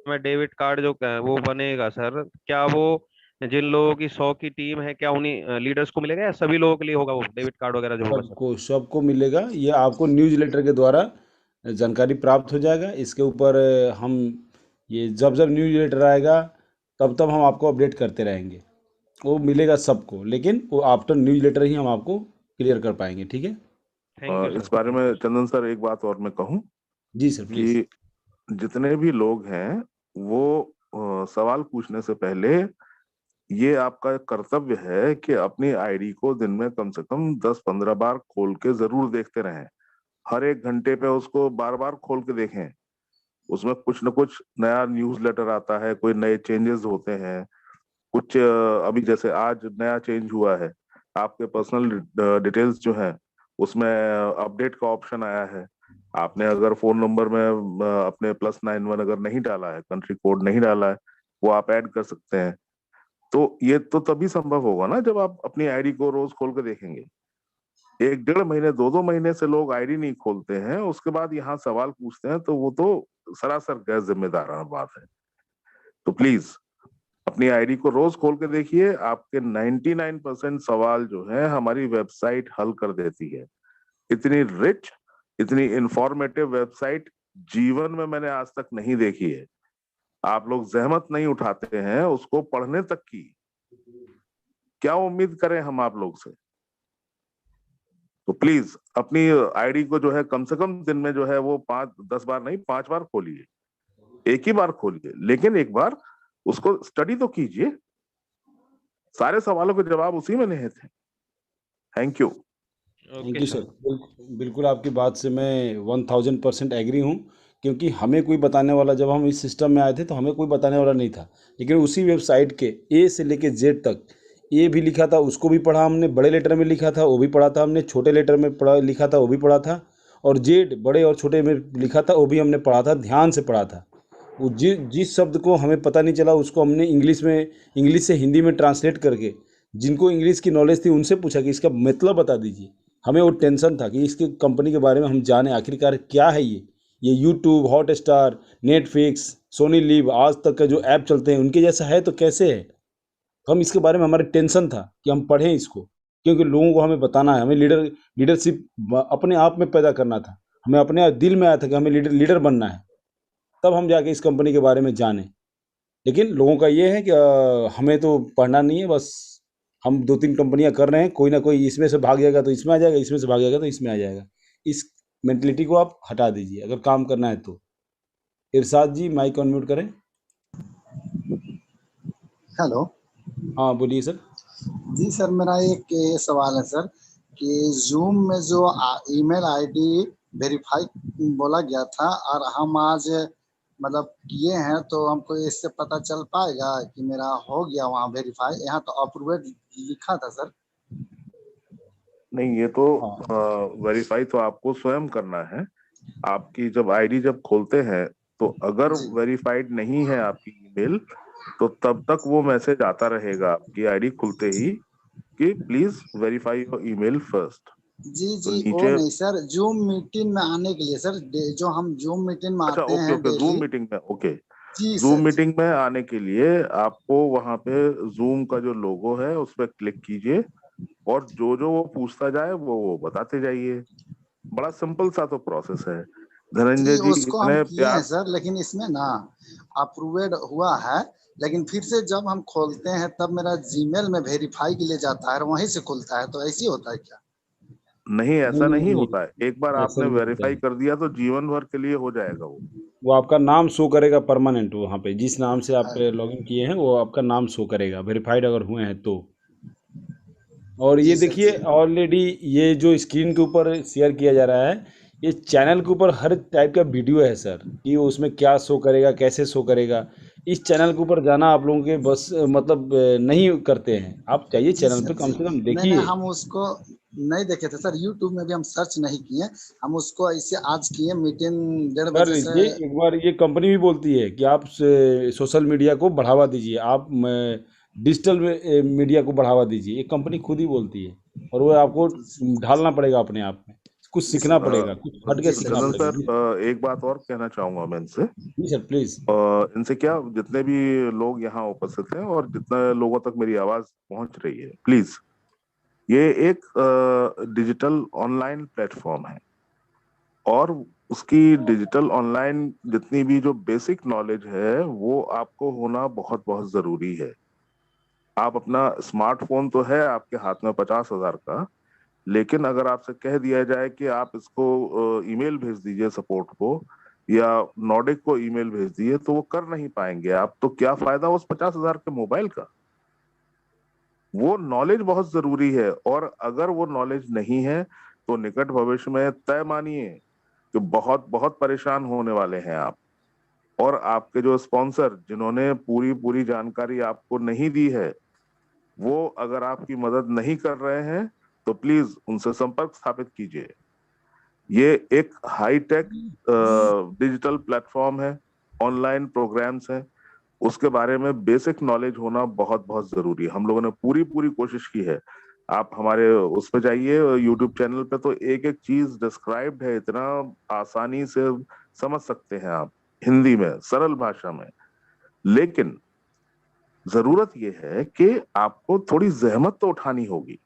है, डेबिट कार्ड जो वो बनेगा सर, क्या वो जिन लोगों की 100 की टीम है, क्या उन्हीं लीडर्स को मिलेगा या सभी लोगों के लिए होगा वो डेबिट कार्ड वगैरह जो होगा सर? सबको सबको मिलेगा। ये आपको न्यूज़ लेटर के द्वारा जानकारी प्राप्त हो जाएगा। इसके ऊपर हम ये जब जब न्यूज़ लेटर आएगा तब तब हम आपको अपडेट करते रहेंगे। वो मिलेगा सबको, लेकिन वो आफ्टर न्यूज़ लेटर ही हम आपको क्लियर कर पाएंगे। ठीक है। थैंक यू इस सर। बारे में चंदन सर एक बात और मैं कहूँ जी सर प्लीज। कि जितने भी लोग हैं वो सवाल पूछने से पहले ये आपका कर्तव्य है कि अपनी आईडी को दिन में कम से कम 10-15 बार खोल के जरूर देखते रहें। हर एक घंटे पे उसको बार बार खोल के देखें। उसमें कुछ न कुछ नया न्यूज़ लेटर आता है, कोई नए चेंजेस होते हैं। कुछ अभी जैसे आज नया चेंज हुआ है, आपके पर्सनल डिटेल्स जो है उसमें अपडेट का ऑप्शन आया है। आपने अगर फोन नंबर में अपने +91 अगर नहीं डाला है, कंट्री कोड नहीं डाला है, वो आप ऐड कर सकते हैं। तो ये तो तभी संभव होगा ना जब आप अपनी आईडी को रोज खोल के देखेंगे। 1-1.5 महीने 2-2 महीने से लोग आईडी नहीं खोलते हैं, उसके बाद यहाँ सवाल पूछते हैं, तो वो तो सरासर गैर जिम्मेदाराना बात है। तो प्लीज अपनी आईडी को रोज खोल के देखिए। आपके 99% सवाल जो है हमारी वेबसाइट हल कर देती है। इतनी रिच, इतनी इंफॉर्मेटिव वेबसाइट जीवन में मैंने आज तक नहीं देखी है। आप लोग जहमत नहीं उठाते हैं उसको पढ़ने तक की, क्या उम्मीद करें हम आप लोग से। तो प्लीज अपनी आईडी को जो है कम से कम दिन में जो है वो 5-10 बार नहीं, 5 बार खोलिए। एक ही बार खोलिए, लेकिन एक बार उसको स्टडी तो कीजिए। सारे सवालों के जवाब उसी में निहित हैं। Thank you. Thank you sir. बिल्कुल आपकी बात से मैं 1000% एग्री हूँ, क्योंकि हमें कोई बताने वाला, जब हम इस सिस्टम में आए थे तो हमें कोई बताने वाला नहीं था, लेकिन उसी वेबसाइट के ए से लेके जेड तक, ए भी लिखा था उसको भी पढ़ा हमने, बड़े लेटर में लिखा था वो भी पढ़ा था हमने, छोटे लेटर में पढ़ा लिखा था वो भी पढ़ा था, और जेड बड़े और छोटे में लिखा था वो भी हमने पढ़ा था, ध्यान से पढ़ा था। वो जिस शब्द को हमें पता नहीं चला उसको हमने इंग्लिश से हिंदी में ट्रांसलेट करके, जिनको इंग्लिश की नॉलेज थी उनसे पूछा कि इसका मतलब बता दीजिए। हमें वो टेंशन था कि इसके कंपनी के बारे में हम जाने आखिरकार क्या है ये YouTube, Hotstar, Netflix, Sony LIV, आज तक का जो ऐप चलते हैं उनके जैसा है तो कैसे है। हम इसके बारे में, हमारे टेंशन था कि हम पढ़ें इसको, क्योंकि लोगों को हमें बताना है, हमें लीडरशिप अपने आप में पैदा करना था। हमें अपने दिल में आया था कि हमें लीडर बनना है, तब हम जाके इस कंपनी के बारे में जाने। लेकिन लोगों का ये है कि हमें तो पढ़ना नहीं है, बस हम 2-3 कंपनियां कर रहे हैं, कोई ना कोई इसमें से भाग जाएगा तो इसमें आ जाएगा, इसमें से भाग जाएगा तो इसमें आ जाएगा। इस मेंटलिटी को आप हटा दीजिए अगर काम करना है तो। इरशाद जी माइक अनम्यूट करें। हेलो। हाँ बोलिए सर। जी सर, मेरा एक ये सवाल है सर कि जूम में जो ईमेल आईडी वेरीफाई बोला गया था और हम आज मतलब किए हैं, तो हमको इससे पता चल पाएगा कि मेरा हो गया वहाँ वेरीफाई? यहाँ तो अप्रूव्ड लिखा था सर। नहीं, ये तो वेरीफाई तो आपको स्वयं करना है। आपकी जब आईडी जब खोलते हैं तो अगर वेरीफाइड नहीं है आपकी ईमेल, तो तब तक वो मैसेज आता रहेगा आपकी आईडी खुलते ही कि please verify your email first. जी जी, वो नहीं सर, जूम मीटिंग में आने के लिए सर, जो हम जूम मीटिंग में आते हैं ओके, जूम मीटिंग में, ओके, जी जूम सर, मीटिंग में आने के लिए आपको वहां पे जूम का जो लोगो है उस पर क्लिक कीजिए और जो जो वो पूछता जाए वो बताते जाइए। बड़ा सिंपल सा तो प्रोसेस है। धनंजय जी उसको हम किए हैं सर, लेकिन इसमें ना अप्रूव्ड हुआ है, लेकिन फिर से जब हम खोलते हैं तब मेरा जीमेल में वेरीफाई के लिए जाता है और वहीं से खुलता है। तो ऐसी होता है क्या? नहीं, ऐसा नहीं होता है। एक बार आपने वेरीफाई कर दिया तो जीवन भर के लिए हो जाएगा। वो आपका नाम शो करेगा परमानेंट, वहाँ पे जिस नाम से आप लॉगिन किए हैं वो आपका नाम शो करेगा, वेरीफाइड अगर हुए हैं तो। और ये देखिए ऑलरेडी ये जो स्क्रीन के ऊपर शेयर किया जा रहा है, ये चैनल के ऊपर हर टाइप का वीडियो है सर, कि उसमें क्या शो करेगा, कैसे शो करेगा। इस चैनल के ऊपर जाना आप लोगों के बस मतलब नहीं करते हैं। आप चाहिए जी चैनल सर पे कम जी से कम नहीं नहीं देखिए। हम उसको नहीं देखे थे सर, यूट्यूब में भी हम सर्च नहीं किए, हम उसको ऐसे आज किए मीटिंग 1:30 कर बजे से। लीजिए एक बार। ये कंपनी भी बोलती है कि आप सोशल मीडिया को बढ़ावा दीजिए, आप डिजिटल मीडिया को बढ़ावा दीजिए। ये कंपनी खुद ही बोलती है, और वो आपको ढालना पड़ेगा अपने आप में, कुछ सीखना पड़ेगा, कुछ हट के जी सर सीखना जी चंदन पड़ेगा। सर, जी एक बात और कहना चाहूंगा मैं इनसे। जी सर प्लीज। इनसे क्या, जितने भी लोग यहाँ उपस्थित हैं और जितने लोगों तक मेरी आवाज पहुंच रही है, प्लीज, ये एक डिजिटल ऑनलाइन प्लेटफॉर्म है, और उसकी डिजिटल ऑनलाइन जितनी भी जो बेसिक नॉलेज है वो आपको होना बहुत बहुत जरूरी है। आप अपना स्मार्टफोन तो है आपके हाथ में 50,000 का, लेकिन अगर आपसे कह दिया जाए कि आप इसको ईमेल भेज दीजिए सपोर्ट को, या नॉर्डिक को ईमेल भेज दिए, तो वो कर नहीं पाएंगे आप। तो क्या फायदा उस 50,000 के मोबाइल का? वो नॉलेज बहुत जरूरी है, और अगर वो नॉलेज नहीं है तो निकट भविष्य में तय मानिए कि बहुत बहुत परेशान होने वाले हैं आप। और आपके जो स्पॉन्सर जिन्होंने पूरी पूरी जानकारी आपको नहीं दी है, वो अगर आपकी मदद नहीं कर रहे हैं तो प्लीज उनसे संपर्क स्थापित कीजिए। ये एक हाई टेक डिजिटल प्लेटफॉर्म है, ऑनलाइन प्रोग्राम्स हैं, उसके बारे में बेसिक नॉलेज होना बहुत बहुत जरूरी है। हम लोगों ने पूरी पूरी कोशिश की है। आप हमारे उस पे जाइए यूट्यूब चैनल पे, तो एक एक चीज डिस्क्राइब्ड है, इतना आसानी से समझ सकते हैं आप, हिंदी में सरल भाषा में। लेकिन जरूरत यह है कि आपको थोड़ी जहमत तो उठानी होगी।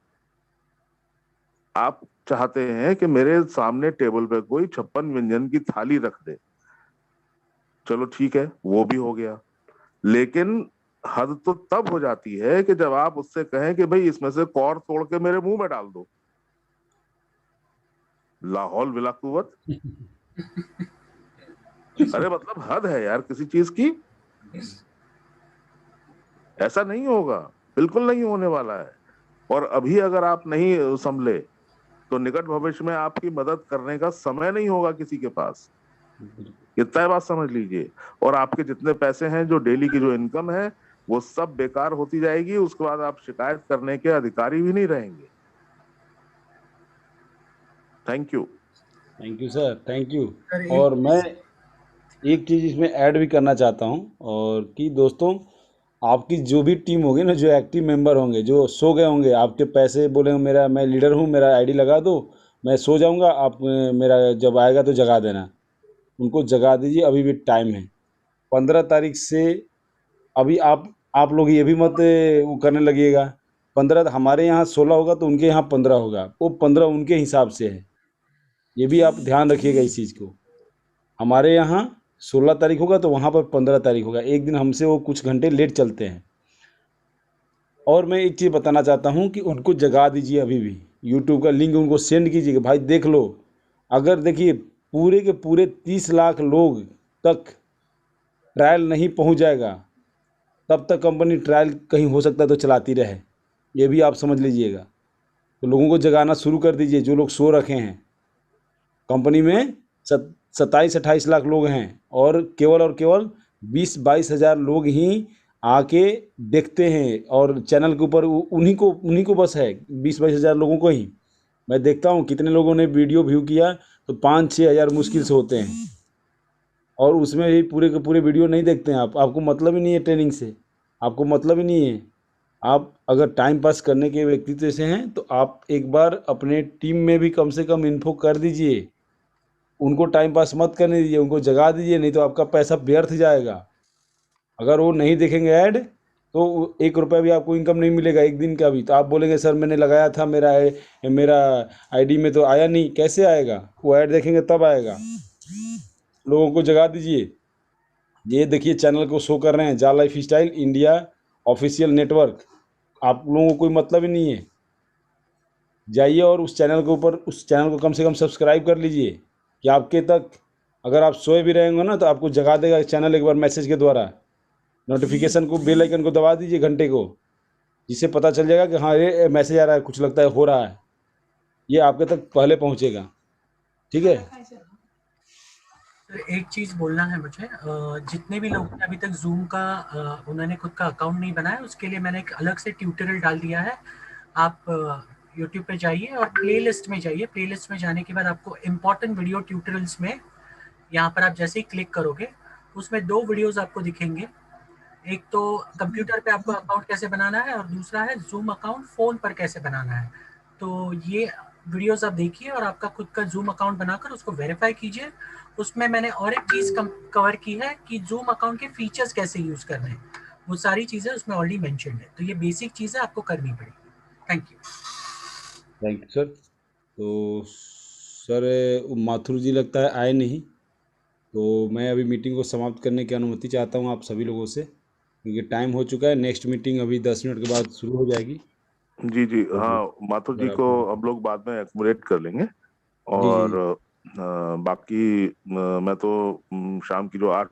आप चाहते हैं कि मेरे सामने टेबल पे कोई 56 व्यंजन की थाली रख दे, चलो ठीक है, वो भी हो गया। लेकिन हद तो तब हो जाती है कि जब आप उससे कहें कि भाई इसमें से कौर तोड़ के मेरे मुंह में डाल दो। लाहौल बिला कुव्वत। अरे मतलब हद है यार किसी चीज की। ऐसा नहीं होगा, बिल्कुल नहीं होने वाला है। और अभी अगर आप नहीं संभले तो निकट भविष्य में आपकी मदद करने का समय नहीं होगा किसी के पास। इतना बात समझ लीजिए। और आपके जितने पैसे हैं, जो डेली की जो इनकम है, वो सब बेकार होती जाएगी। उसके बाद आप शिकायत करने के अधिकारी भी नहीं रहेंगे। Thank you. Thank you sir, thank you. Sir और एक मैं एक चीज़ इसमें ऐड भी करना चाहता हूँ, और कि दोस्तों, आपकी जो भी टीम होगी ना, जो एक्टिव मेंबर होंगे, जो सो गए होंगे, आपके पैसे बोले मेरा मैं लीडर हूँ, मेरा आईडी लगा दो, मैं सो जाऊँगा, आप मेरा जब आएगा तो जगा देना। उनको जगा दीजिए, अभी भी टाइम है। 15 तारीख से अभी आप लोग ये भी मत वो करने लगिएगा। 15 हमारे यहाँ 16 होगा तो उनके यहाँ 15 होगा, वो 15 उनके हिसाब से है। ये भी आप ध्यान रखिएगा इस चीज़ को। हमारे यहाँ 16 तारीख होगा तो वहाँ पर 15 तारीख होगा, एक दिन हमसे वो कुछ घंटे लेट चलते हैं। और मैं एक चीज़ बताना चाहता हूँ कि उनको जगा दीजिए अभी भी। यूट्यूब का लिंक उनको सेंड कीजिए कि भाई देख लो। अगर देखिए पूरे के पूरे 30 लाख लोग तक ट्रायल नहीं पहुँच जाएगा, तब तक कंपनी ट्रायल कहीं हो सकता है तो चलाती रहे। ये भी आप समझ लीजिएगा। तो लोगों को जगाना शुरू कर दीजिए, जो लोग सो रखे हैं। कंपनी में 27-28 लाख लोग हैं, और केवल 20-22 हज़ार लोग ही आके देखते हैं, और चैनल के ऊपर उन्हीं को बस है 20-22 हज़ार लोगों को ही। मैं देखता हूँ कितने लोगों ने वीडियो व्यू किया, तो 5-6 हज़ार मुश्किल से होते हैं, और उसमें भी पूरे के पूरे वीडियो नहीं देखते हैं। आपको मतलब ही नहीं है ट्रेनिंग से, आपको मतलब ही नहीं है। आप अगर टाइम पास करने के व्यक्तित्व से हैं तो आप एक बार अपने टीम में भी कम से कम इन्फो कर दीजिए। उनको टाइम पास मत करने दीजिए, उनको जगा दीजिए, नहीं तो आपका पैसा व्यर्थ जाएगा। अगर वो नहीं देखेंगे ऐड तो 1 रुपया भी आपको इनकम नहीं मिलेगा एक दिन का भी। तो आप बोलेंगे सर मैंने लगाया था, मेरा आईडी में तो आया नहीं। कैसे आएगा? वो ऐड देखेंगे तब आएगा। लोगों को जगा दीजिए। ये देखिए चैनल को शो कर रहे हैं, जा life style India official network. आप लोगों को कोई मतलब ही नहीं है। जाइए और उस चैनल के ऊपर, उस चैनल को कम से कम सब्सक्राइब कर लीजिए, कि आपके तक अगर आप सोए भी रहेंगे ना तो आपको जगा देगा चैनल एक बार मैसेज के द्वारा। नोटिफिकेशन को, बेल आइकन को दबा दीजिए घंटे को, जिससे पता चल जाएगा कि हाँ ये मैसेज आ रहा है, कुछ लगता है हो रहा है। ये आपके तक पहले पहुँचेगा। ठीक है। सर एक चीज़ बोलना है मुझे, जितने भी लोगों ने अभी तक जूम का उन्होंने खुद का अकाउंट नहीं बनाया, उसके लिए मैंने एक अलग से ट्यूटोरियल डाल दिया है। आप यूट्यूब पे जाइए और प्लेलिस्ट में जाइए। प्लेलिस्ट में जाने के बाद आपको इम्पोर्टेंट वीडियो ट्यूटोरियल्स में यहाँ पर आप जैसे ही क्लिक करोगे उसमें 2 वीडियोस आपको दिखेंगे। एक तो कंप्यूटर पे आपको अकाउंट कैसे बनाना है और दूसरा है जूम अकाउंट फ़ोन पर कैसे बनाना है। तो ये वीडियोस आप देखिए और आपका खुद का जूम अकाउंट बनाकर उसको वेरीफाई कीजिए। उसमें मैंने और एक चीज़ कवर की है कि जूम अकाउंट के फीचर्स कैसे यूज़ करने हैं, वो सारी चीज़ें उसमें ऑलरेडी मेंशन्ड है। तो ये बेसिक चीज़ें आपको करनी पड़ेगी। Thank you. Thank you sir. तो सर माथुर जी लगता है आए नहीं, तो मैं अभी मीटिंग को समाप्त करने की अनुमति चाहता हूँ आप सभी लोगों से, क्योंकि टाइम हो चुका है। नेक्स्ट मीटिंग अभी 10 मिनट के बाद शुरू हो जाएगी। जी जी तो हाँ, माथुर जी अगर को आप हम लोग बाद में एक्मोडेट कर लेंगे। जी जी और बाकी मैं तो शाम की जो 8